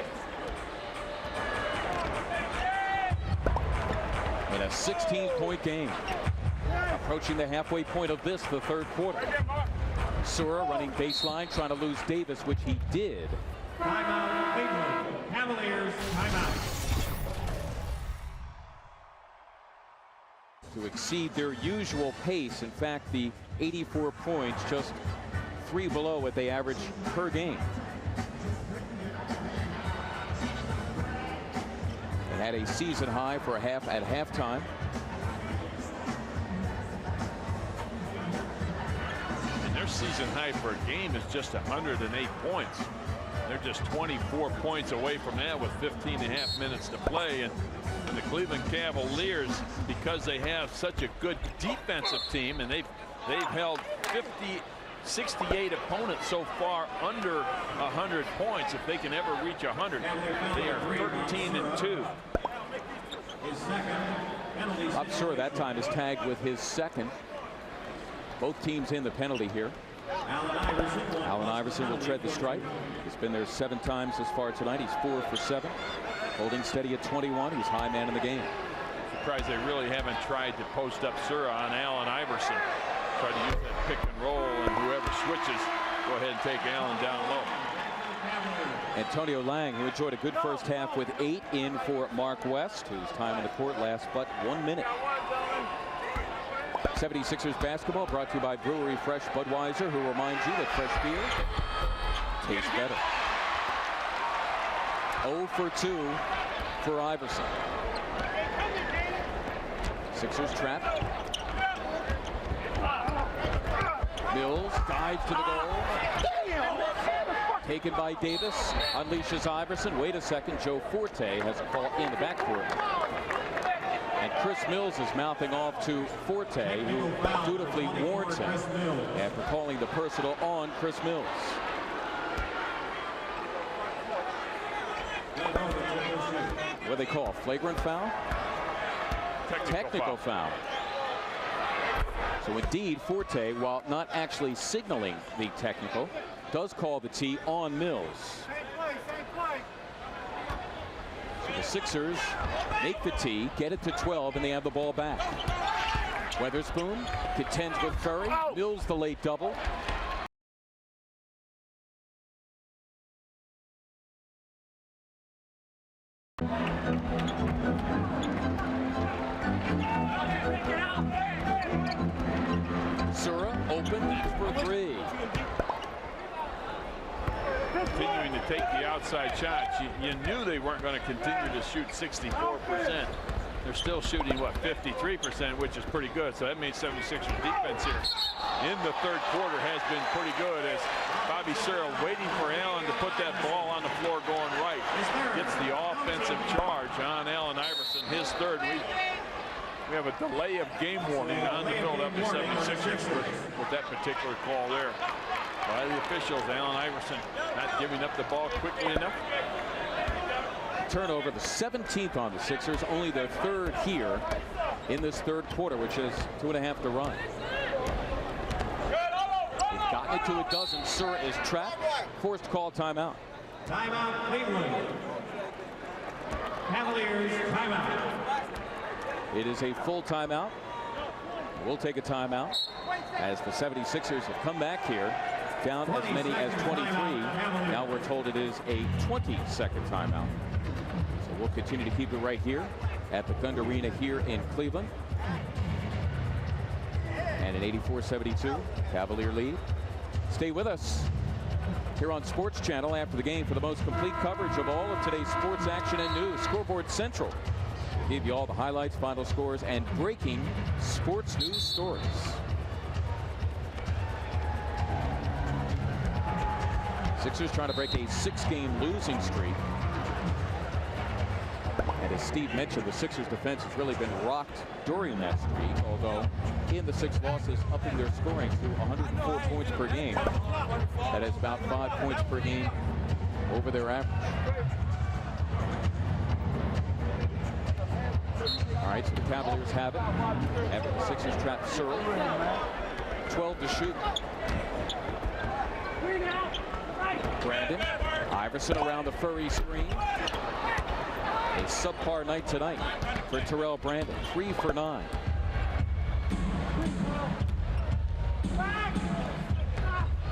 a 16-point game. Approaching the halfway point of this, the 3rd quarter. Sura running baseline, trying to lose Davis, which he did. Timeout, Cleveland. Cavaliers, timeout. To exceed their usual pace. In fact, the 84 points, just 3 below what they average per game. They had a season high for at halftime. And their season high for a game is just 108 points. They're just 24 points away from that with 15.5 minutes to play. And the Cleveland Cavaliers, because they have such a good defensive team, and they've held 68 opponents so far under 100 points. If they can ever reach 100, they are 13-2. I'm sure that time is tagged with his 2nd. Both teams in the penalty here. Allen Iverson will tread the stripe. He's been there 7 times as far tonight. He's 4 for 7. Holding steady at 21. He's high man in the game. Surprised they really haven't tried to post up Sura on Allen Iverson. Try to use that pick and roll, and whoever switches, go ahead and take Allen down low. Antonio Lang, who enjoyed a good first half with 8, in for Mark West, whose time on the court lasts but 1 minute. 76ers basketball brought to you by Brewery Fresh Budweiser, who reminds you that fresh beer tastes better. 0 for 2 for Iverson. Sixers trapped. Mills dives to the goal. Taken by Davis. Unleashes Iverson. Wait a second. Joe Forte has a call in the backcourt. And Chris Mills is mouthing off to Forte, who dutifully warns him after calling the personal on Chris Mills. What do they call? Flagrant foul? Technical foul. So indeed, Forte, while not actually signaling the technical, does call the T on Mills. So the Sixers make the T, get it to 12, and they have the ball back. Weatherspoon contends with Curry. Mills the late double. for three. Continuing to take the outside shots. You knew they weren't going to continue to shoot 64%. They're still shooting, what, 53%, which is pretty good. So that means 76ers defense here in the third quarter has been pretty good, as Bobby Searle waiting for Allen to put that ball on the floor going right. Gets the offensive charge on Allen Iverson, his third. We have a delay of game warning on the Philadelphia 76ers with that particular call there by the officials. Allen Iverson not giving up the ball quickly enough. Turnover, the 17th on the Sixers, only their third here in this third quarter, which is 2.5 to run. They've gotten it to a dozen. Sir is trapped. Forced to call timeout. Timeout, Cleveland. Cavaliers, timeout. It is a full timeout. We'll take a timeout as the 76ers have come back here, down as many as 23. Now we're told it is a 20-second timeout. So we'll continue to keep it right here at the Gund Arena here in Cleveland. And an 84-72 Cavalier lead. Stay with us here on Sports Channel after the game for the most complete coverage of all of today's sports action and news. Scoreboard Central will give you all the highlights, final scores, and breaking sports news stories. Sixers trying to break a 6-game losing streak. And as Steve mentioned, the Sixers defense has really been rocked during that streak, although in the 6 losses upping their scoring to 104 points per game. That is about 5 points per game over their average. All right, so the Cavaliers have it after the Sixers trap Searle. 12 to shoot. Brandon Iverson around the furry screen. A subpar night tonight for Terrell Brandon. 3 for 9.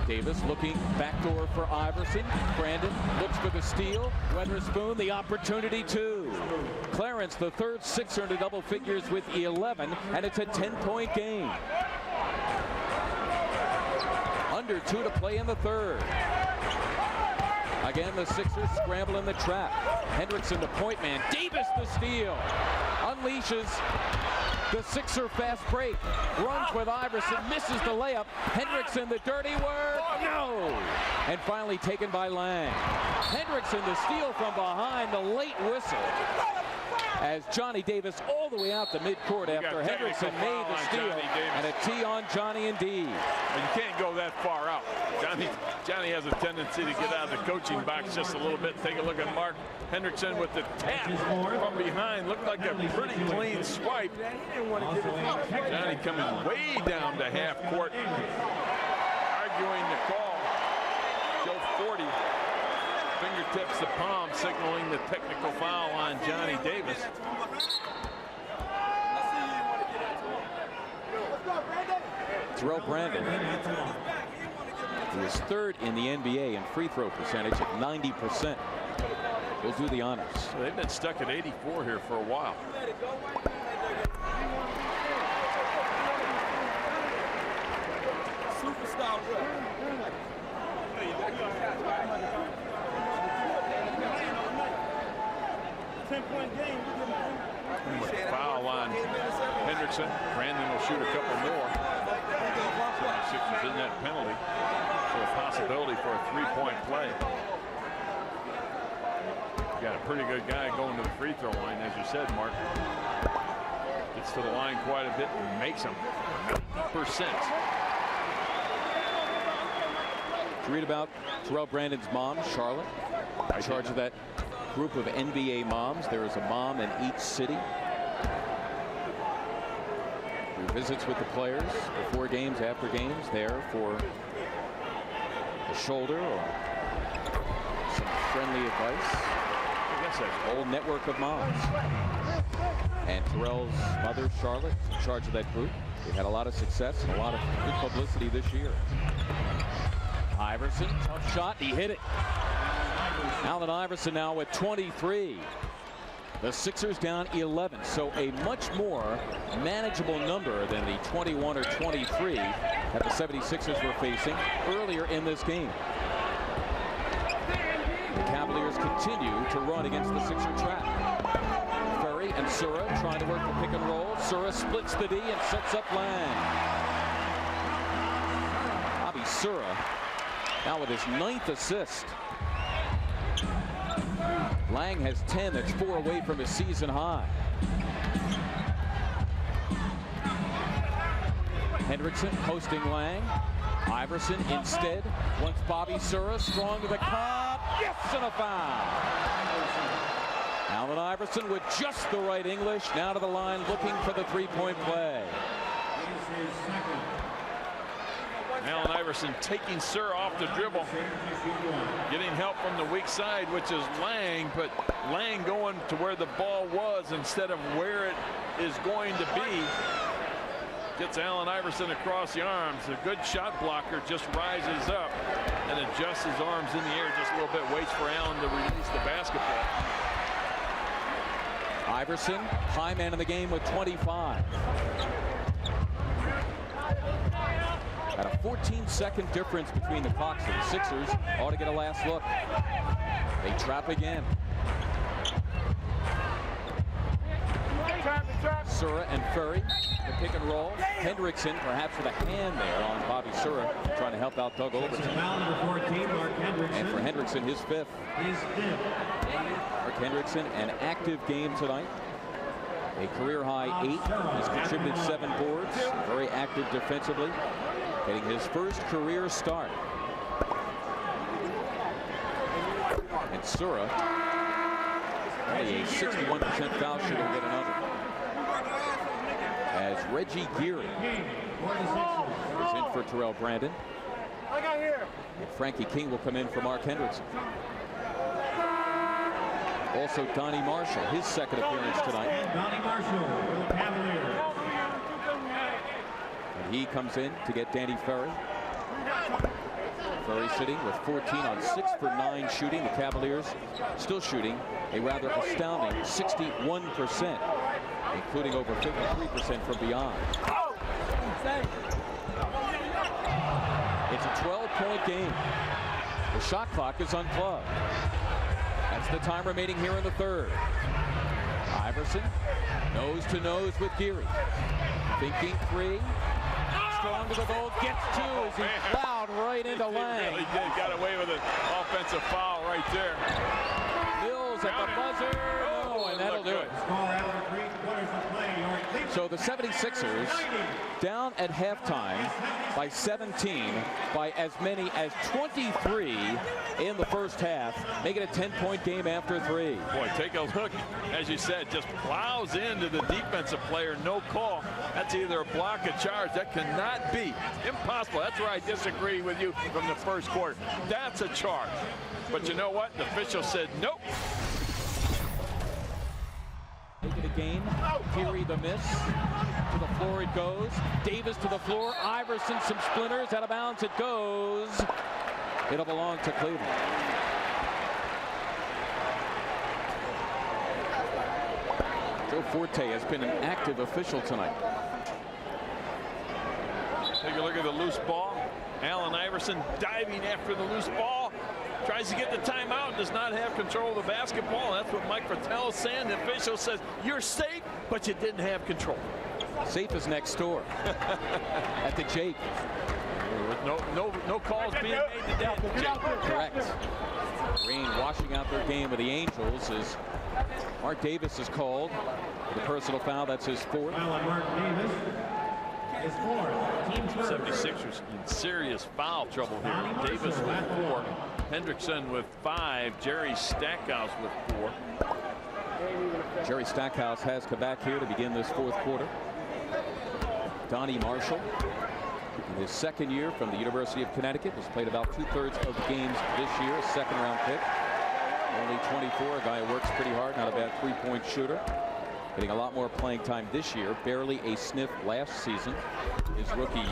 Davis looking backdoor for Iverson. Brandon looks for the steal. Weatherspoon the opportunity to. Clarence, the third Sixer into double figures with 11, and it's a 10-point game. Under 2 to play in the third. Again, the Sixers scramble in the trap. Hendrickson the point man. Davis the steal. Unleashes the Sixer fast break. Runs with Iverson. Misses the layup. Hendrickson the dirty work. No! And finally taken by Lang. Hendrickson the steal from behind. The late whistle. As Johnny Davis all the way out to midcourt after Hendrickson made the steal. And a tee on Johnny indeed. But you can't go that far out. Johnny has a tendency to get out of the coaching box just a little bit. Take a look at Mark Hendrickson with the tap from behind. Looked like a pretty clean swipe. Johnny coming way down to half court. Arguing the call. Joe 40. Fingertips the palm, signaling the technical foul on Johnny Davis. Terrell Brandon, who is third in the NBA in free throw percentage at 90%. Will do the honors. So they've been stuck at 84 here for a while. Superstar. 10-point game. Foul on Hendrickson. Brandon will shoot a couple more. 76ers in that penalty. So a possibility for a 3-point play. You got a pretty good guy going to the free throw line, as you said, Mark. Gets to the line quite a bit and makes them 90%. Did you read about Terrell Brandon's mom, Charlotte? In charge of that group of NBA moms. There is a mom in each city who visits with the players before games, after games, there for a shoulder or some friendly advice. I guess that's a whole network of moms. And Terrell's mother, Charlotte, in charge of that group. They've had a lot of success and a lot of good publicity this year. Iverson, tough shot, he hit it. Allen Iverson now with 23. The Sixers down 11, so a much more manageable number than the 21 or 23 that the 76ers were facing earlier in this game. The Cavaliers continue to run against the Sixer trap. Ferry and Sura trying to work the pick and roll. Sura splits the D and sets up Lang. Bobby Sura now with his 9th assist. Lang has 10. That's 4 away from his season high. Hendrickson hosting Lang. Iverson instead wants Bobby Sura strong to the cup. Yes, and a foul. Allen Iverson with just the right English. Now to the line looking for the three-point play. Allen Iverson taking Sura off the dribble. Getting help from the weak side, which is Lang, but Lang going to where the ball was instead of where it is going to be. Gets Allen Iverson across the arms. A good shot blocker just rises up and adjusts his arms in the air just a little bit. Waits for Allen to release the basketball. Iverson, high man in the game with 25. At a 14-second difference between the clocks, so the Sixers ought to get a last look. They trap again. Sura and Ferry, the pick and roll. Hendrickson, perhaps with a hand there on Bobby Sura, trying to help out Doug Overton. And for Hendrickson, his 5th. Mark Hendrickson, an active game tonight. A career-high 8. Has contributed 7 boards. Very active defensively. Getting his first career start. And Sura, only a 61% foul shooter, will get another. As Reggie Geary is in for Terrell Brandon. And Frankie King will come in for Mark Hendrickson. Also Donnie Marshall, his 2nd appearance tonight. And Donnie Marshall for the Cavaliers. And he comes in to get Danny Ferry. Ferry sitting with 14 on 6 for 9 shooting. The Cavaliers still shooting a rather astounding 61%, including over 53% from beyond. It's a 12-point game. The shot clock is unplugged. That's the time remaining here in the 3rd. Iverson nose to nose with Geary. Thinking 3. Strong to the goal, gets 2 as he plowed right into Lang. He really did. Got away with an offensive foul right there. Mills at the buzzer. Oh, and that'll do it. So the 76ers down at halftime by 17, by as many as 23 in the first half, making a 10-point game after 3. Boy, take a look. As you said, just plows into the defensive player. No call. That's either a block, a charge. That cannot be. Impossible. That's where I disagree with you from the first quarter. That's a charge. But you know what? The official said nope. Making a game. Geary the miss. To the floor it goes. Davis to the floor. Iverson some splinters. Out of bounds it goes. It'll belong to Cleveland. Joe Forte has been an active official tonight. Take a look at the loose ball. Allen Iverson diving after the loose ball. Tries to get the timeout, does not have control of the basketball. That's what Mike Fratello is saying. The official says, you're safe, but you didn't have control. Safe is next door at the Jake. No calls being made today. Correct. Green washing out their game with the Angels as Mark Davis is called. The personal foul, that's his 4th. Foul on Mark Davis. His 4th. Team 76ers in serious foul trouble here. Davis with 4. Hendrickson with 5. Jerry Stackhouse with 4. Jerry Stackhouse has come back here to begin this 4th quarter. Donnie Marshall, in his 2nd year from the University of Connecticut, has played about 2/3 of the games this year. A 2nd-round pick. Only 24, a guy who works pretty hard, not a bad 3-point shooter. Getting a lot more playing time this year. Barely a sniff last season, his rookie year.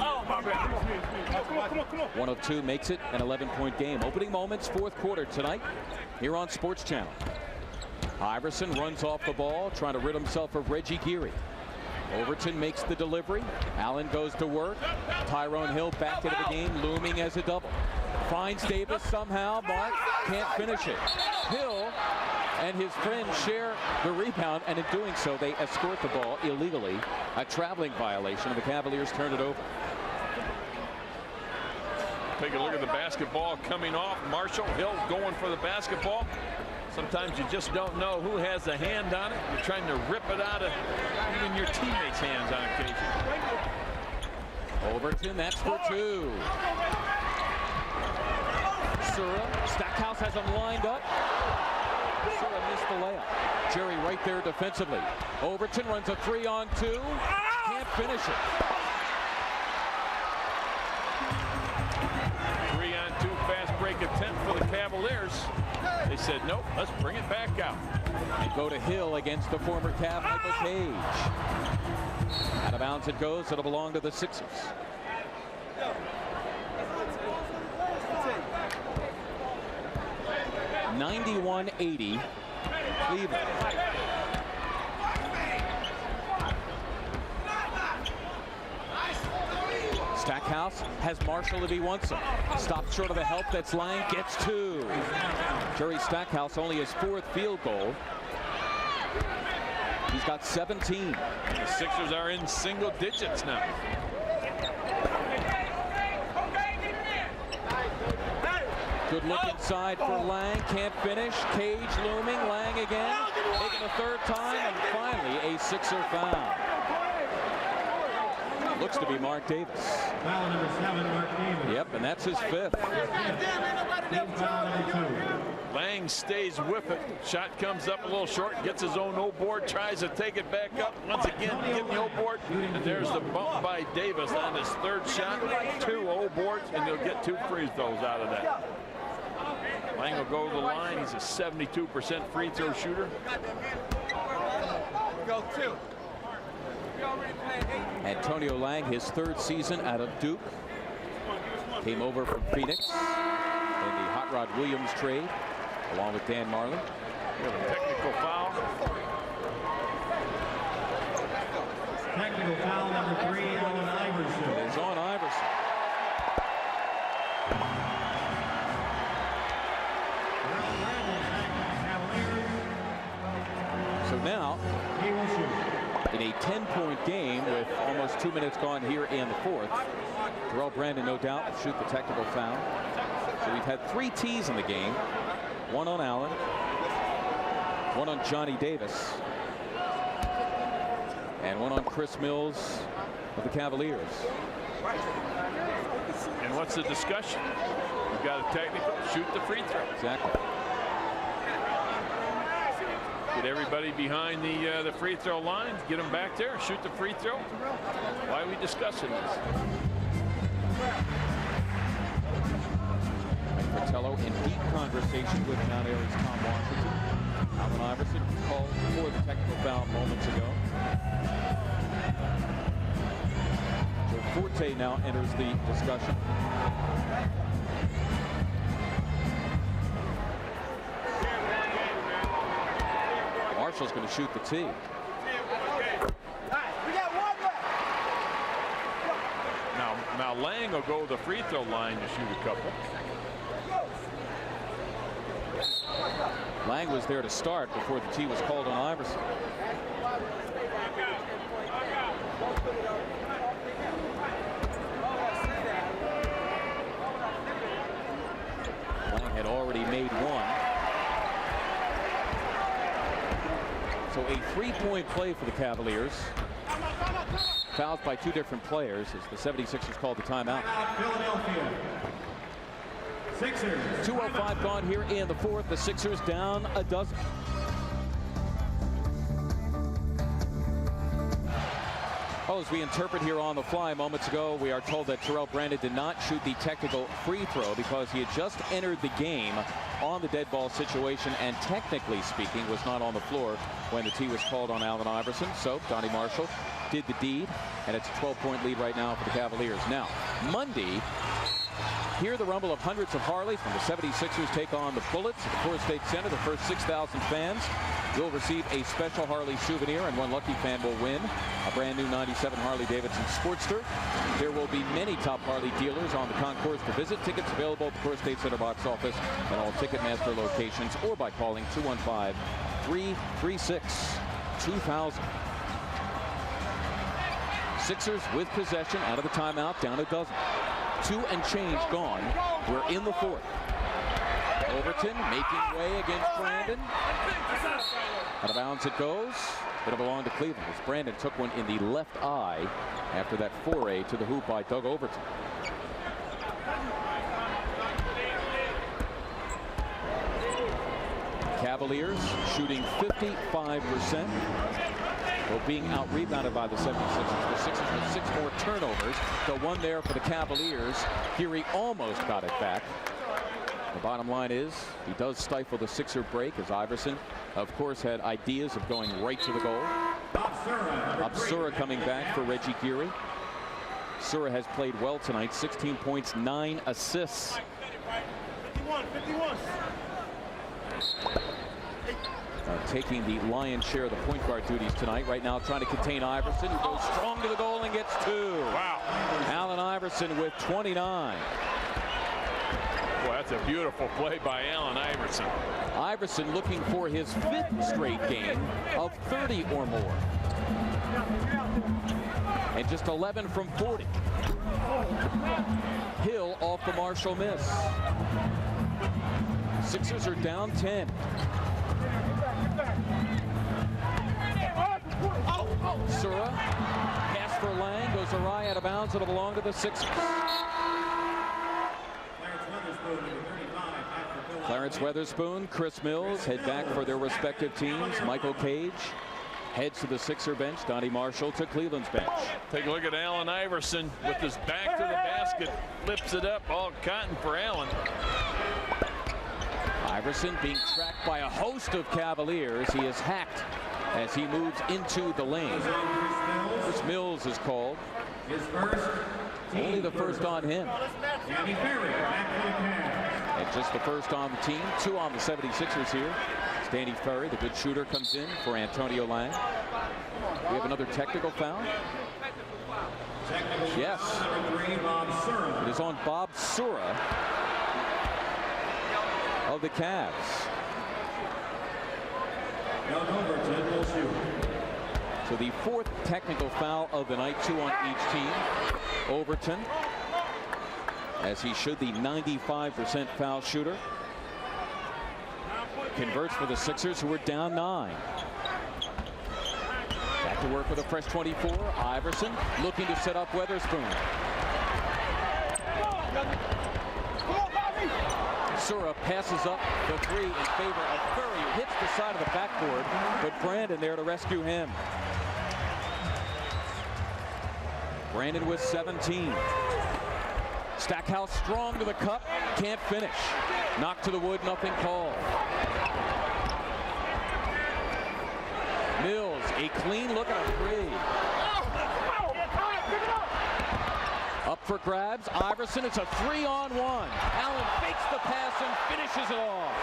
1 of 2 makes it an 11-point game. Opening moments, 4th quarter tonight here on Sports Channel. Iverson runs off the ball, trying to rid himself of Reggie Geary. Overton makes the delivery. Allen goes to work. Tyrone Hill back into the game, looming as a double. Finds Davis somehow. Mark can't finish it. Hill and his friend share the rebound, and in doing so, they escort the ball illegally. A traveling violation, and the Cavaliers turn it over. Take a look at the basketball coming off. Marshall, Hill going for the basketball. Sometimes you just don't know who has the hand on it. You're trying to rip it out of even your teammates' hands on occasion. Overton, that's for two. Sura, Stackhouse has him lined up. Sura missed the layup. Jerry right there defensively. Overton runs a 3-on-2. Can't finish it. 3-on-2 fast break attempt for the Cavaliers. They said, nope, let's bring it back out. And go to Hill against the former Cav, Michael Cage. Out of bounds it goes. It'll belong to the Sixers. (91-80) Cleveland. Stackhouse has Marshall if he wants him. Stopped short of the help. That's Lang. Gets two. Jerry Stackhouse only his 4th field goal. He's got 17. The Sixers are in single digits now. Good look inside for Lang. Can't finish. Cage looming. Lang again. Taking the 3rd time. And finally a Sixer foul. Looks to be Mark Davis. Foul number 7, Mark Davis. Yep, and that's his 5th. Team foul number 2. Lang stays with it. Shot comes up a little short, gets his own O board, tries to take it back up. Once again, get the O board. And there's the bump by Davis on his 3rd shot. 2 O boards, and he'll get 2 free throws out of that. Lang will go to the line. He's a 72% free throw shooter. Go 2. Antonio Lang, his 3rd season out of Duke. Came over from Phoenix in the Hot Rod Williams trade, along with Dan Marley. We have a technical foul. Technical foul number 3 on Iverson. It is on Iverson. So now, He will shoot. in a 10-point game with almost 2 minutes gone here in the 4th, Terrell Brandon, no doubt, will shoot the technical foul. So we've had 3 tees in the game. 1 on Allen, 1 on Johnny Davis, and 1 on Chris Mills of the Cavaliers. And what's the discussion? We've got a technical. Shoot the free throw. Exactly. Get everybody behind the free throw line. Get them back there. Shoot the free throw. Why are we discussing this? Mike Fratello in deep conversation with Mount Airy's Tom Washington. Allen Iverson called for the technical foul moments ago. Joe Forte now enters the discussion. Marshall's going to shoot the tee. Now Lang will go to the free throw line to shoot a couple. Lang was there to start before the tee was called on Iverson. Lang had already made 1. So a 3-point play for the Cavaliers. Fouls by 2 different players as the 76ers called the timeout. Philadelphia. Sixers. 2:05 gone here in the 4th. The Sixers down a dozen. Oh, as we interpret here on the fly moments ago, we are told that Terrell Brandon did not shoot the technical free throw because he had just entered the game on the dead ball situation and, technically speaking, was not on the floor when the tee was called on Allen Iverson. So Donnie Marshall did the deed, and it's a 12-point lead right now for the Cavaliers. Now, Monday, Hear the rumble of hundreds of Harleys when the 76ers take on the Bullets at the Coors State Center. The first 6,000 fans will receive a special Harley souvenir, and one lucky fan will win a brand new 97 Harley-Davidson Sportster. There will be many top Harley dealers on the concourse to visit. Tickets available at the Coors State Center box office and all Ticketmaster locations, or by calling 215-336-2000. Sixers with possession out of the timeout, down a dozen. 2 and change gone. We're in the fourth. Overton making way against Brandon. Out of bounds it goes. It'll belong to Cleveland as Brandon took one in the left eye after that foray to the hoop by Doug Overton. Cavaliers shooting 55%. Well, being out-rebounded by the 76ers. The Sixers with 6 more turnovers. The one there for the Cavaliers. Geary almost got it back. The bottom line is he does stifle the Sixer break as Iverson, of course, had ideas of going right to the goal. Absura coming back for Reggie Geary. Sura has played well tonight. 16 points, 9 assists. 51. Taking the lion's share of the point guard duties tonight. Right now trying to contain Iverson, who goes strong to the goal and gets 2. Wow. Allen Iverson with 29. Well, that's a beautiful play by Allen Iverson. Iverson looking for his 5th straight game of 30 or more. And just 11 from 40. Hill off the Marshall miss. Sixers are down 10. Sura, pass for Lang, goes awry out of bounds. It'll belong to the Sixers. Clarence Weatherspoon, Chris Mills head back for their respective teams. Michael Cage heads to the Sixer bench. Donnie Marshall to Cleveland's bench. Take a look at Allen Iverson with his back to the basket. Flips it up, all cotton for Allen. Iverson being tracked by a host of Cavaliers. He is hacked as he moves into the lane. Chris Mills is called. Only the first on him. And just the first on the team. 2 on the 76ers here. Danny Ferry, the good shooter, comes in for Antonio Lang. We have another technical foul. Yes. It is on Bob Sura of the Cavs. So the 4th technical foul of the night, 2 on each team. Overton, as he should, the 95% foul shooter, converts for the Sixers, who were down 9. Back to work with a fresh 24. Iverson looking to set up Weatherspoon. Sura passes up the 3 in favor of Curry, who hits the side of the backboard, but Brandon there to rescue him. Brandon with 17. Stackhouse strong to the cup, can't finish. Knocked to the wood, nothing called. Mills, a clean look at a 3. Up for grabs, Iverson, it's a 3-on-1. Allen fakes the pass and finishes it off.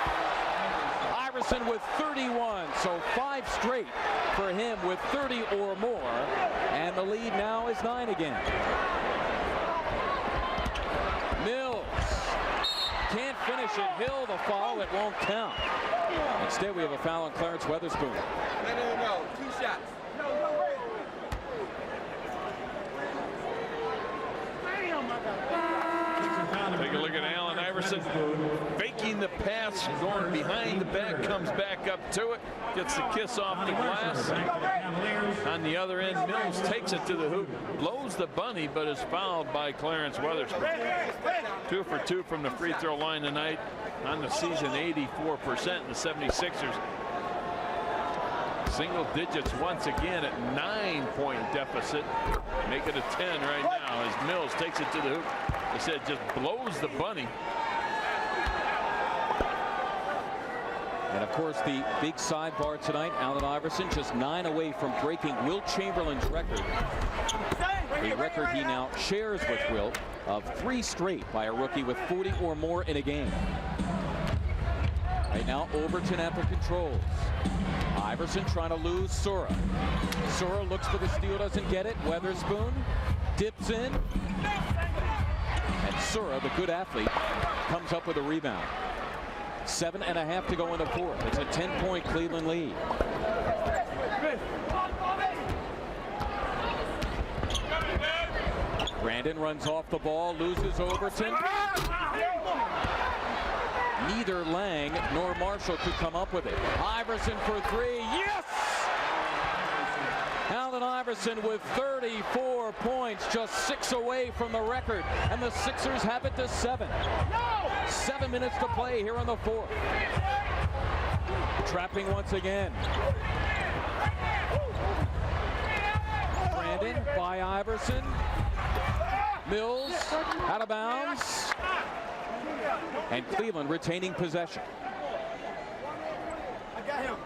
Iverson with 31, so 5 straight for him with 30 or more. And the lead now is 9 again. Mills can't finish it. Hill the foul, it won't count. Instead, we have a foul on Clarence Weatherspoon. No. 2 shots. Take a look at Allen Iverson faking the pass, going behind the back, comes back up to it, gets the kiss off the glass. On the other end, Mills takes it to the hoop, blows the bunny, but is fouled by Clarence Weatherspoon. 2 for 2 from the free throw line tonight. On the season, 84%. The 76ers single digits once again at 9-point deficit. Make it a 10 right now as Mills takes it to the hoop. I said just blows the bunny. And of course, the big sidebar tonight, Allen Iverson just 9 away from breaking Wilt Chamberlain's record. A record he now shares with Wilt of 3 straight by a rookie with 40 or more in a game. Right now, Overton at the controls. Iverson trying to lose Sura. Sura looks for the steal, doesn't get it. Weatherspoon dips in. And Sura, the good athlete, comes up with a rebound. 7.5 to go in the fourth. It's a 10-point Cleveland lead. Brandon runs off the ball, loses Overton. Neither Lang nor Marshall could come up with it. Iverson for 3. Yes! Allen Iverson with 34 points, just 6 away from the record, and the Sixers have it to 7. 7 minutes to play here in the fourth. Trapping once again. Brandon by Iverson. Mills out of bounds. And Cleveland retaining possession. I got him.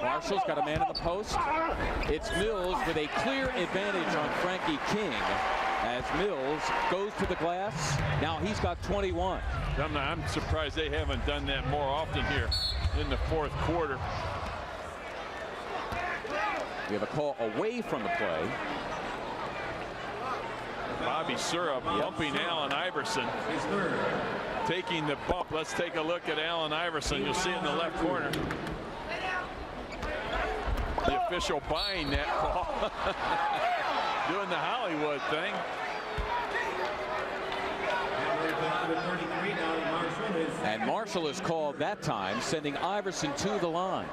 Marshall's got a man in the post. It's Mills with a clear advantage on Frankie King as Mills goes to the glass. Now he's got 21. I'm surprised they haven't done that more often here in the fourth quarter. We have a call away from the play. Bobby Sura bumping Allen Iverson. Taking the bump. Let's take a look at Allen Iverson. You'll see it in the left corner. The official buying that call. Doing the Hollywood thing. And Marshall is called that time, sending Iverson to the line.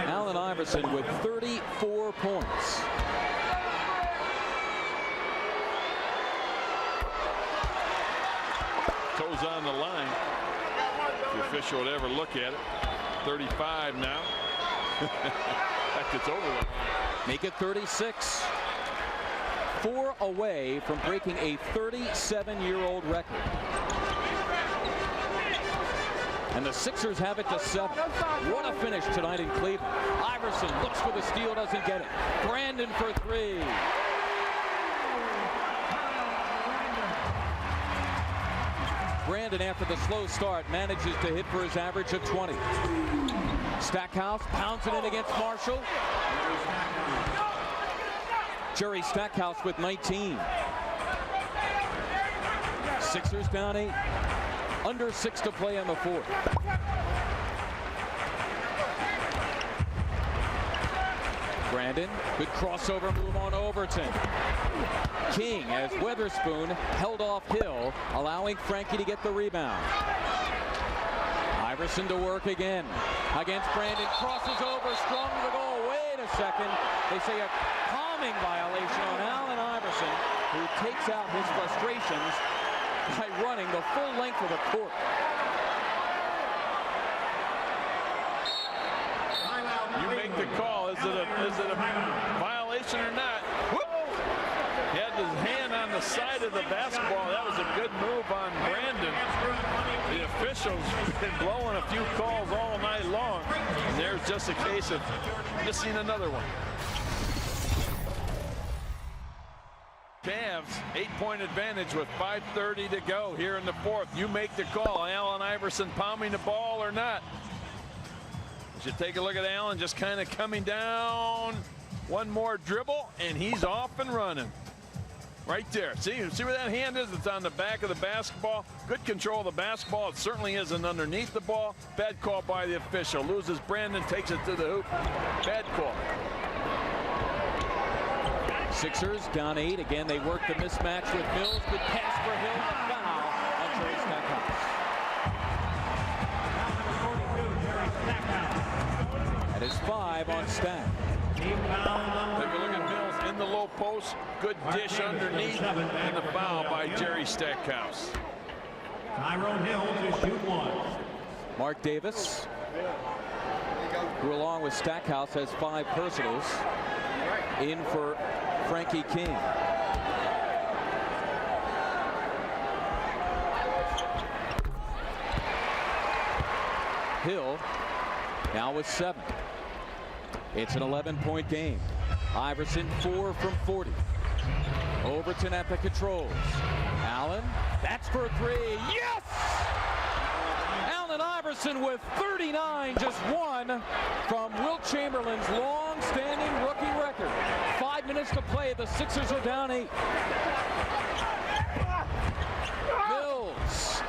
Allen Iverson with 34 points. Toes on the line. If the official would ever look at it. 35 now. In fact, it's over there. Make it 36. 4 away from breaking a 37-year-old record. And the Sixers have it to 7. What a finish tonight in Cleveland. Iverson looks for the steal, doesn't get it. Brandon for 3. Brandon, after the slow start, manages to hit for his average of 20. Stackhouse pounds it in against Marshall. Jerry Stackhouse with 19. Sixers down 8. Under 6 to play in the fourth. Brandon, good crossover move on Overton. King, as Weatherspoon held off Hill, allowing Frankie to get the rebound. Iverson to work again against Brandon. Crosses over, strong to the goal. Wait a second. They say a calming violation on Allen Iverson, who takes out his frustrations by running the full length of the court. You make the call. Is it a violation or not? Whoop. He had his hand on the side of the basketball. That was a good move on Brandon. The officials been blowing a few calls all night long. And there's just a case of missing another one. Cavs 8-point advantage with 5:30 to go here in the fourth. You make the call. Allen Iverson pounding the ball or not? You should take a look at Allen just kind of coming down. One more dribble and he's off and running. Right there. See where that hand is? It's on the back of the basketball. Good control of the basketball. It certainly isn't underneath the ball. Bad call by the official. Loses Brandon, takes it to the hoop. Bad call. Sixers down 8. Again, they work the mismatch with Mills. Good pass for Hill. Foul on Jerry Stackhouse. That is 5 on Stack. Take a look at Mills in the low post. Good dish underneath. And the foul by Jerry Stackhouse. Tyrone Hill to shoot 1. Mark Davis, who along with Stackhouse has 5 personals, in for Frankie King. Hill now with 7. It's an 11-point game. Iverson 4 from 40. Overton at the controls. Allen, that's for 3. Yes! Allen Iverson with 39, just 1 from Wilt Chamberlain's long-standing rookie record. 5 minutes to play. The Sixers are down 8. Mills,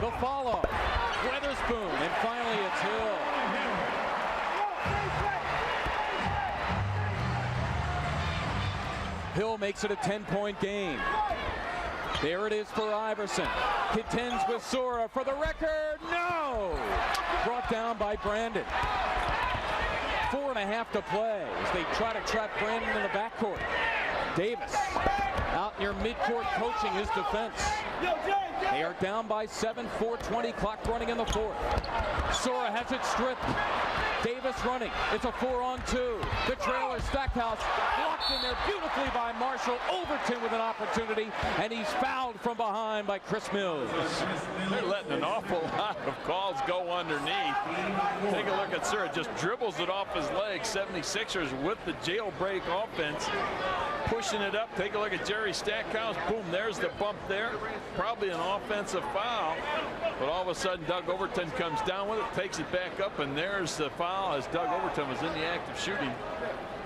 the follow. Weatherspoon, and finally it's Hill. Hill makes it a 10-point game. There it is for Iverson. Contends with Sora for the record. No! Brought down by Brandon. 4.5 to play as they try to trap Brandon in the backcourt. Davis out near midcourt coaching his defense. They are down by 7, 4:20 clock running in the 4th. Sora has it stripped. Davis running. It's a 4-on-2. The trailer, Stackhouse, blocked in there beautifully by Marshall. Overton with an opportunity, and he's fouled from behind by Chris Mills. They're letting an awful lot of calls go underneath. Take a look at Sura. Just dribbles it off his leg. 76ers with the jailbreak offense. Pushing it up. Take a look at Jerry Stackhouse. Boom, there's the bump there. Probably an offensive foul. But all of a sudden, Doug Overton comes down with it, takes it back up, and there's the foul as Doug Overton was in the act of shooting.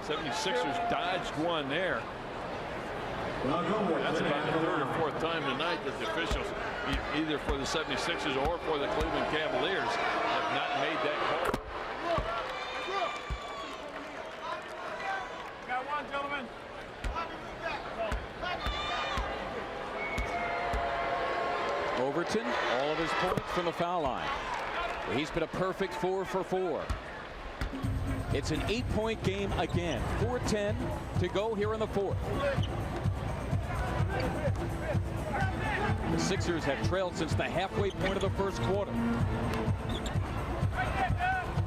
76ers dodged one there. That's about the 3rd or 4th time tonight that the officials, either for the 76ers or for the Cleveland Cavaliers, have not made that call. Got one, gentlemen. Overton, all of his points from the foul line. He's been a perfect 4 for 4. It's an 8-point game again. 4:10 to go here in the 4th. The Sixers have trailed since the halfway point of the first quarter.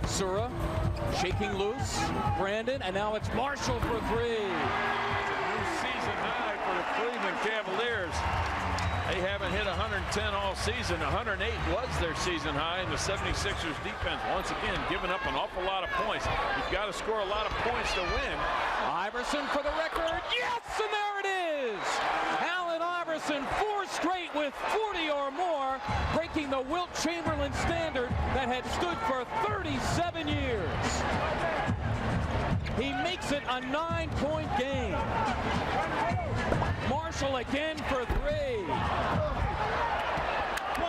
Sura shaking loose. Brandon, and now it's Marshall for 3. New season high for the Cleveland Cavaliers. They haven't hit 110 all season. 108 was their season high, and the 76ers defense once again giving up an awful lot of points. You've got to score a lot of points to win. Iverson for the record. Yes, and there it is. Allen Iverson, 4 straight with 40 or more, breaking the Wilt Chamberlain standard that had stood for 37 years. He makes it a 9-point game. Marshall again for 3.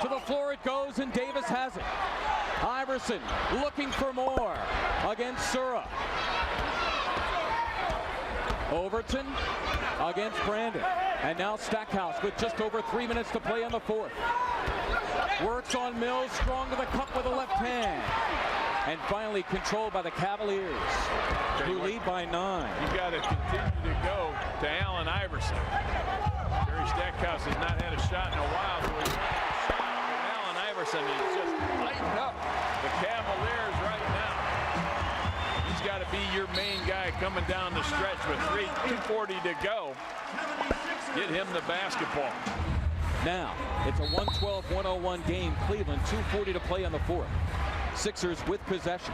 To the floor it goes, and Davis has it. Iverson looking for more against Sura. Overton against Brandon. And now Stackhouse with just over 3 minutes to play in the 4th. Works on Mills, strong to the cup with the left hand. And finally controlled by the Cavaliers, who lead by 9. You got to continue to go to Allen Iverson. Jerry Stackhouse has not had a shot in a while, so he's Allen Iverson is just lighting up the Cavaliers right now. He's got to be your main guy coming down the stretch with 2:40 to go. Get him the basketball. Now, it's a 112-101 game. Cleveland, 2:40 to play on the 4th. Sixers with possession.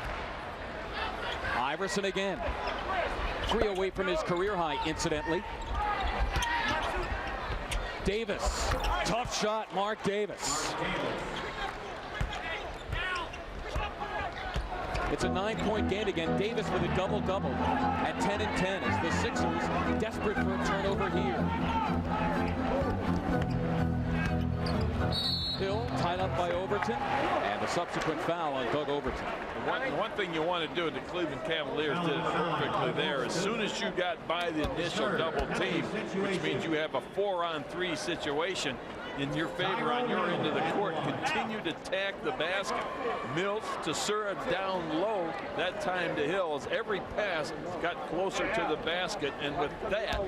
Iverson again. 3 away from his career high, incidentally. Davis. Tough shot, Mark Davis. It's a 9-point game again. Davis with a double-double at 10 and 10 as the Sixers desperate for a turnover here. Hill tied up by Overton, and the subsequent foul on Doug Overton. One thing you want to do, the Cleveland Cavaliers did it perfectly there. As soon as you got by the initial double team, which means you have a 4-on-3 situation in your favor on your end of the court, continue to attack the basket. Mills to Sura down low, that time to Hill. As every pass got closer to the basket, and with that,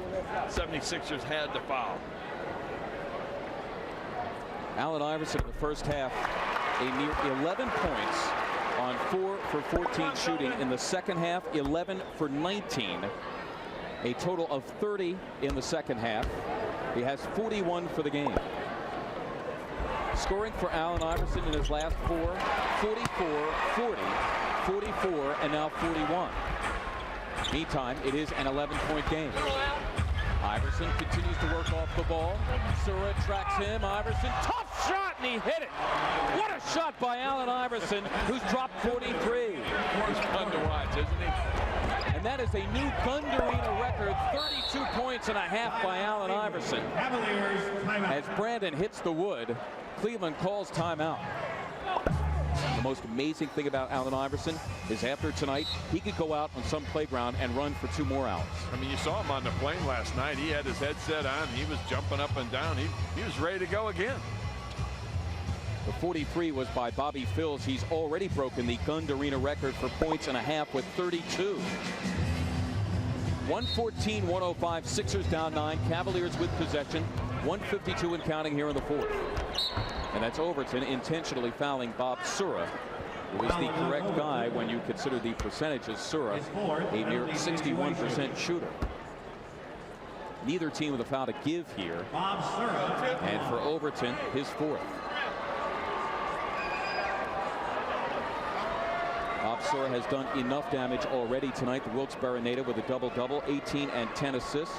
76ers had to foul. Allen Iverson in the first half a near 11 points on 4 for 14 shooting in the second half, 11 for 19. A total of 30 in the second half. He has 41 for the game. Scoring for Allen Iverson in his last 4, 44, 40, 44, and now 41. Meantime, it is an 11-point game. Iverson continues to work off the ball. Sura tracks him. Iverson, tough shot, and he hit it. What a shot by Allen Iverson, who's dropped 43. He's fun to watch, isn't he? And that is a new Thunderina record, 32 points and a half by Allen Iverson. Cavaliers timeout. As Brandon hits the wood, Cleveland calls timeout. The most amazing thing about Allen Iverson is after tonight, he could go out on some playground and run for 2 more hours. I mean, you saw him on the plane last night. He had his headset on. He was jumping up and down. He was ready to go again. The 43 was by Bobby Phills. He's already broken the Thunderina record for points and a half with 32. 114-105. Sixers down 9. Cavaliers with possession. 152 and counting here in the fourth. And that's Overton intentionally fouling Bob Sura, who is the correct guy when you consider the percentages. Sura, a near 61% shooter. Neither team with a foul to give here. And for Overton, his 4th. Bob Sura has done enough damage already tonight. The Wilkes-Barre native with a double-double, 18 and 10 assists.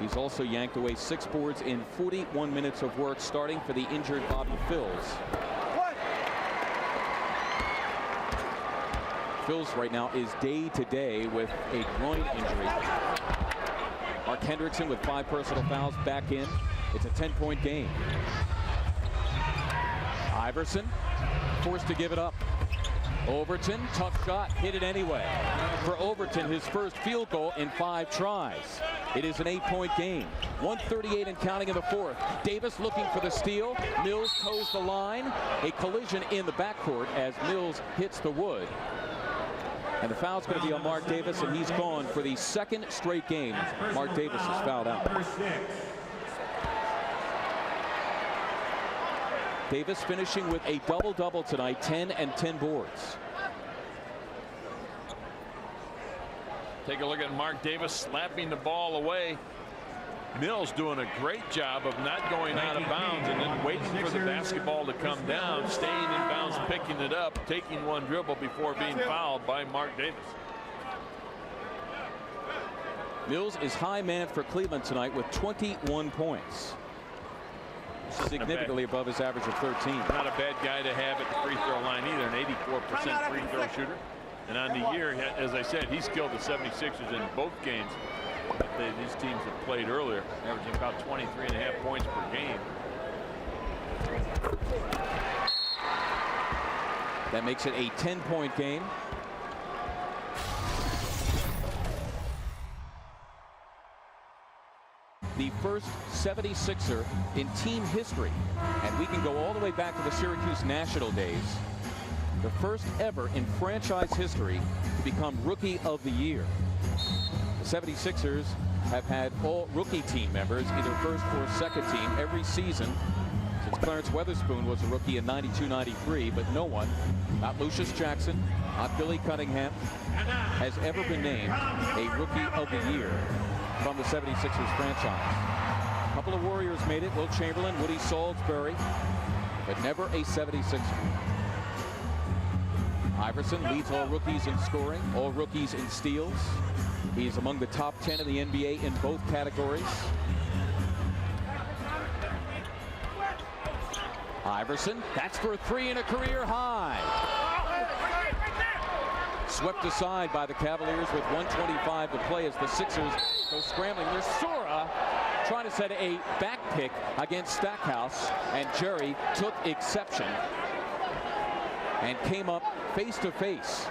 He's also yanked away 6 boards in 41 minutes of work, starting for the injured Bobby Phills. Phills right now is day-to-day with a groin injury. Mark Hendrickson with 5 personal fouls back in. It's a 10-point game. Iverson forced to give it up. Overton, tough shot, hit it anyway. For Overton, his first field goal in 5 tries. It is an 8-point game. 138 and counting in the fourth. Davis looking for the steal. Mills toes the line. A collision in the backcourt as Mills hits the wood. And the foul's going to be on Mark Davis, and he's gone for the 2nd straight game. Mark Davis is fouled out. Davis finishing with a double-double tonight, 10 and 10 boards. Take a look at Mark Davis slapping the ball away. Mills doing a great job of not going out of bounds and then waiting for the basketball to come down, staying in bounds, picking it up, taking one dribble before being fouled by Mark Davis. Mills is high man for Cleveland tonight with 21 points. Significantly above his average of 13. Not a bad guy to have at the free throw line either, an 84% free throw shooter. And on the year, as I said, he's killed the 76ers in both games that these teams have played earlier, averaging about 23.5 points per game. That makes it a 10-point game. The first 76er in team history, and we can go all the way back to the Syracuse National days. The first ever in franchise history to become Rookie of the Year. The 76ers have had all rookie team members, either first or second team, every season since Clarence Weatherspoon was a rookie in '92-93, but no one, not Lucius Jackson, not Billy Cunningham, has ever been named a Rookie of the Year from the 76ers franchise. A couple of Warriors made it, Will Chamberlain, Woody Salisbury, but never a 76er. Iverson leads all rookies in scoring, all rookies in steals. He's among the top 10 in the NBA in both categories. Iverson, that's for a 3 and a career high. Swept aside by the Cavaliers with 1:25 to play as the Sixers go scrambling. There's Sura trying to set a back pick against Stackhouse, and Jerry took exception and came up face to face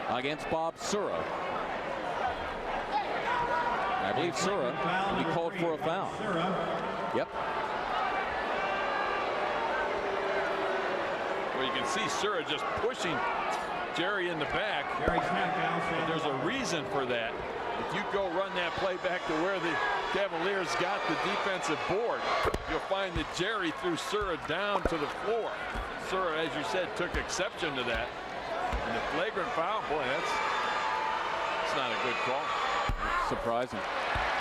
against Bob Sura. I believe Sura will be called for a foul. Yep. Well, you can see Sura just pushing Jerry in the back. There's a reason for that. If you go run that play back to where the Cavaliers got the defensive board, you'll find that Jerry threw Sura down to the floor. Sura, as you said, took exception to that. And the flagrant foul, boy, that's not a good call. Surprising.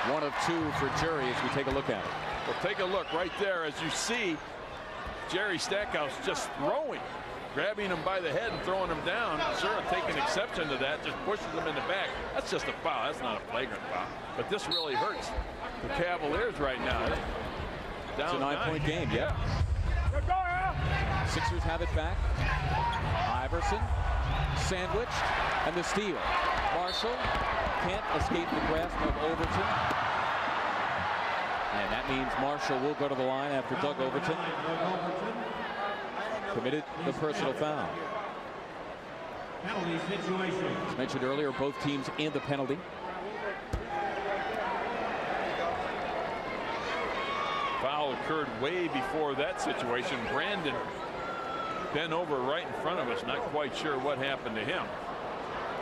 1 of 2 for Jerry as we take a look at it. Well, take a look right there as you see Jerry Stackhouse just throwing, grabbing him by the head and throwing him down. Sura taking exception to that, just pushes him in the back. That's just a foul. That's not a flagrant foul. But this really hurts the Cavaliers right now. Down it's a 9-point game, yeah. Sixers have it back. Iverson sandwiched, and the steal. Marshall can't escape the grasp of Overton. And that means Marshall will go to the line after Doug Overton committed the personal foul. Penalty situation. As mentioned earlier, both teams in the penalty. Foul occurred way before that situation. Brandon bent over right in front of us, not quite sure what happened to him.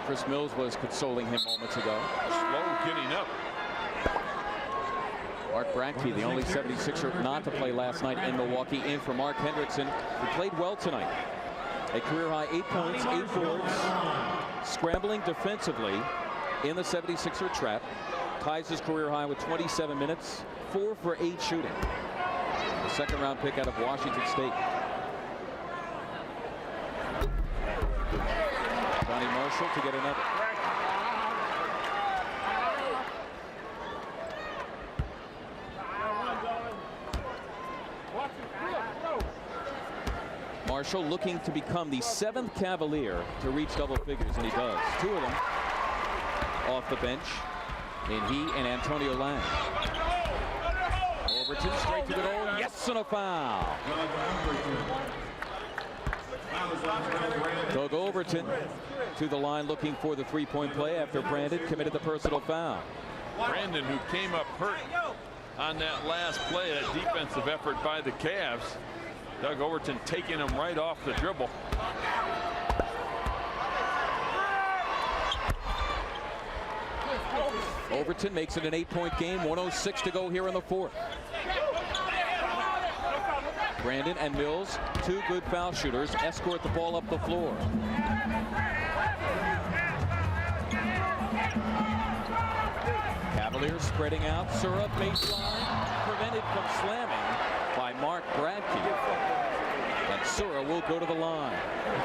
Chris Mills was consoling him moments ago. Slow getting up. Mark Bradkey, the only 76er not to play last night in Milwaukee, in for Mark Hendrickson, who played well tonight. A career-high 8 points, 8 boards, scrambling defensively in the 76er trap. Ties his career high with 27 minutes, 4 for 8 shooting. The second-round pick out of Washington State. Johnny Marshall to get another. Marshall looking to become the 7th Cavalier to reach double figures, and he does. 2 of them off the bench in he and Antonio Lang. Overton straight to the goal. Yes, and a foul. Doug Overton to the line looking for the 3-point play after Brandon committed the personal foul. Brandon, who came up hurt on that last play, that defensive effort by the Cavs. Doug Overton taking him right off the dribble. Overton makes it an 8-point game. 1:06 to go here in the 4th. Brandon and Mills, 2 good foul shooters, escort the ball up the floor. Cavaliers spreading out. Sura baseline, prevented from slamming by Mark Bradkey. And Sura will go to the line.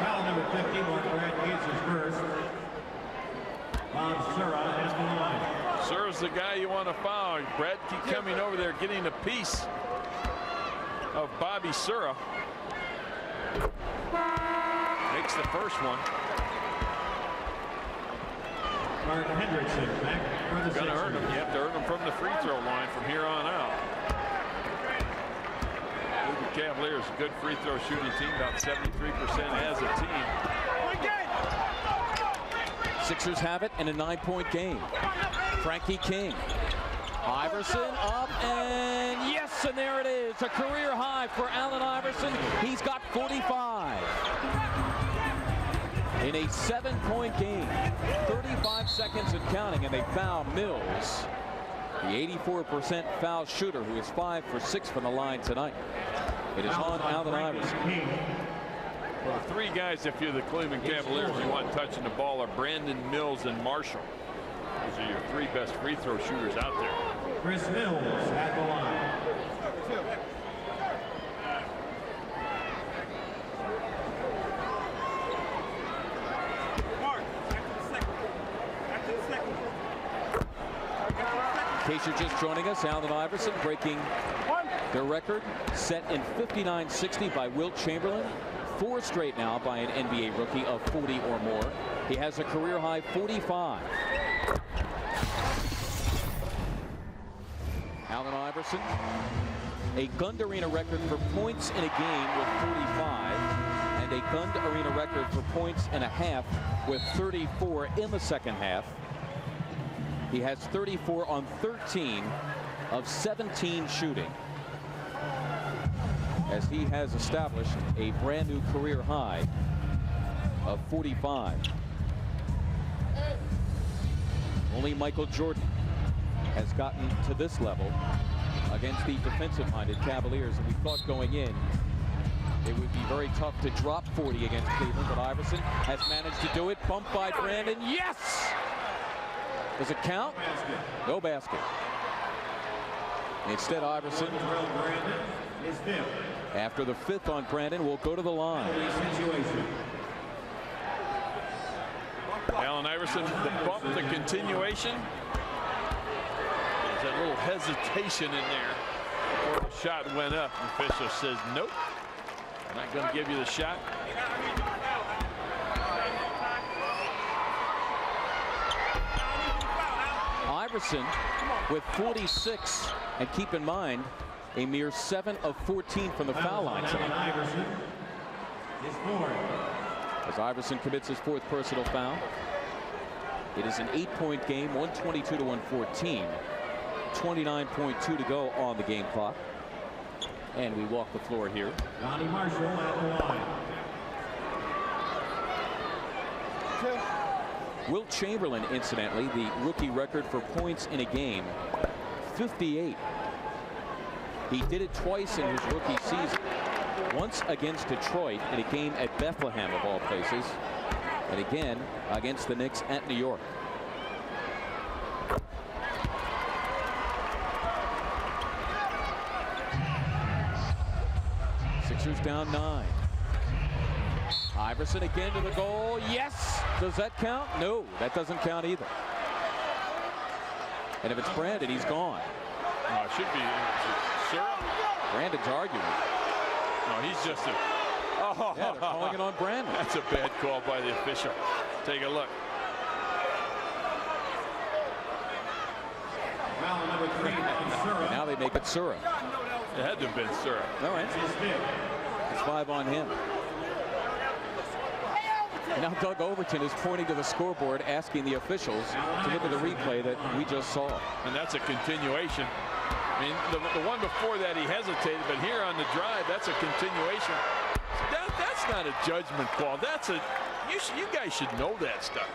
Foul number 50, Mark Bradkey is his first. Bob Sura at the line. Sura's the guy you want to foul. Bradkey coming over there, getting a piece of Bobby Sura. Makes the first one. Mark Hendrickson back for the Gonna Sixers. earn him. You have to earn him from the free throw line from here on out. The Cavaliers, a good free throw shooting team, about 73% as a team. Sixers have it in a 9-point game. Frankie King. Iverson up, and yes, and there it is. A career high for Allen Iverson. He's got 45. In a 7-point game. 35 seconds and counting, and they foul Mills, the 84% foul shooter, who is 5 for 6 from the line tonight. It is on Allen Iverson. Well, the 3 guys, if you're the Cleveland Cavaliers, you want touching the ball are Brandon, Mills, and Marshall. Those are your 3 best free throw shooters out there. Chris Mills at the line. In case you're just joining us, Allen Iverson breaking the record set in 59-60 by Wilt Chamberlain. 4 straight now by an NBA rookie of 40 or more. He has a career high 45. Allen Iverson, a Gund Arena record for points in a game with 45, and a Gund Arena record for points in a half with 34 in the second half. He has 34 on 13 of 17 shooting, as he has established a brand new career high of 45. Only Michael Jordan has gotten to this level against the defensive-minded Cavaliers, and we thought going in It would be very tough to drop 40 against Cleveland, but Iverson has managed to do it. Bumped by Brandon. Yes! Does it count? No basket. Instead, Iverson, after the fifth on Brandon, will go to the line. Allen Iverson, the bump, the continuation. There's that little hesitation in there before the shot went up. The official says, nope, I'm not going to give you the shot. Iverson with 46, and keep in mind, a mere 7 of 14 from the foul line tonight. As Iverson commits his fourth personal foul. It is an 8-point game, 122 to 114. 29.2 to go on the game clock. And we walk the floor here. Johnny Marshall at the line. Wilt Chamberlain, incidentally, the rookie record for points in a game, 58. He did it twice in his rookie season. Once against Detroit in a game at Bethlehem, of all places, and again against the Knicks at New York. Sixers down 9. Iverson again to the goal. Yes! Does that count? No, that doesn't count either. And if it's Brandon, he's gone. No, it should be Surra. Brandon's arguing. No, he's just a... Oh, yeah, they're calling it on Brandon. That's a bad call by the official. Take a look. Foul number 3 on Surra. Now they make it Surra. It had to have been Surra. All right. It's 5 on him. And now Doug Overton is pointing to the scoreboard, asking the officials to look at the replay that we just saw. And that's a continuation. I mean, the one before that he hesitated, but here on the drive, that's a continuation. That's not a judgment call. That's a you guys should know that stuff.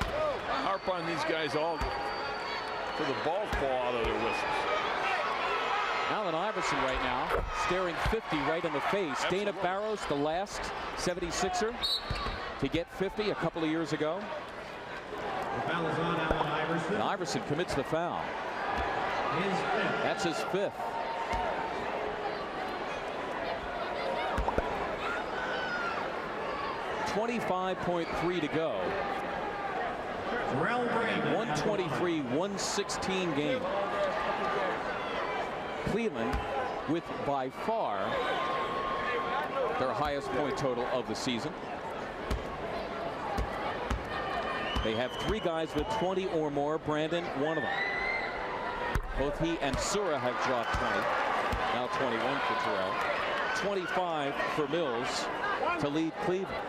I harp on these guys all till the balls fall out of their whistles. Allen Iverson right now staring 50 right in the face. Absolutely. Dana Barros, the last 76er to get 50 a couple of years ago. The foul is on Allen Iverson. And Iverson commits the foul. His fifth. That's his 5th. .3 to go. 123-116 game. Cleveland with by far their highest point total of the season. They have 3 guys with 20 or more. Brandon, one of them. Both he and Surra have dropped 20. Now 21 for Terrell. 25 for Mills to lead Cleveland.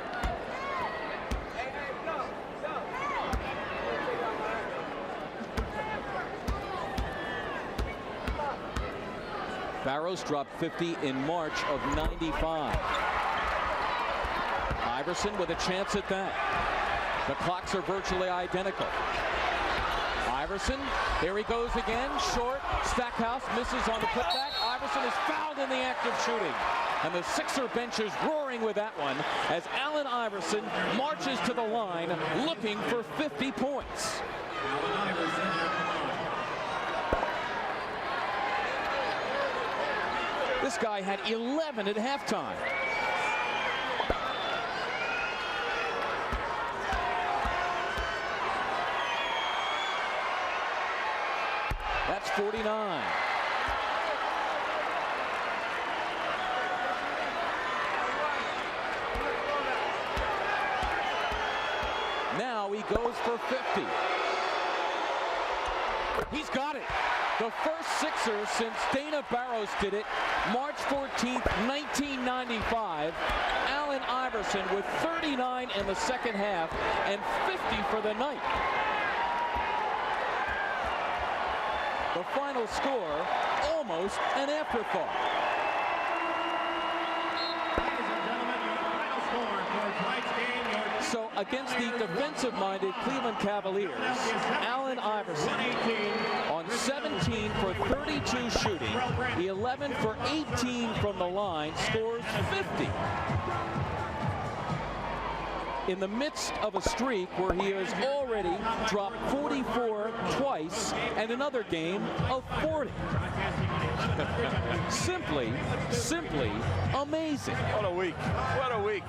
Barros dropped 50 in March of '95. Iverson with a chance at that. The clocks are virtually identical. Iverson, here he goes again, short. Stackhouse misses on the putback. Iverson is fouled in the act of shooting. And the Sixer bench is roaring with that one as Allen Iverson marches to the line looking for 50 points. Allen Iverson at the line. This guy had 11 at halftime. That's 49. Now he goes for 50. He's got it. The first Sixer since Dana Barros did it, March 14th, 1995. Allen Iverson with 39 in the second half and 50 for the night. The final score, almost an afterthought. Ladies and gentlemen, your final score for tonight's game. So against the defensive-minded Cleveland Cavaliers, Allen Iverson on 17 13 for 32 shooting, 11 for 18 from the line, scores 50. In the midst of a streak where he has already dropped 44 twice and another game of 40. Simply amazing. What a week. What a week.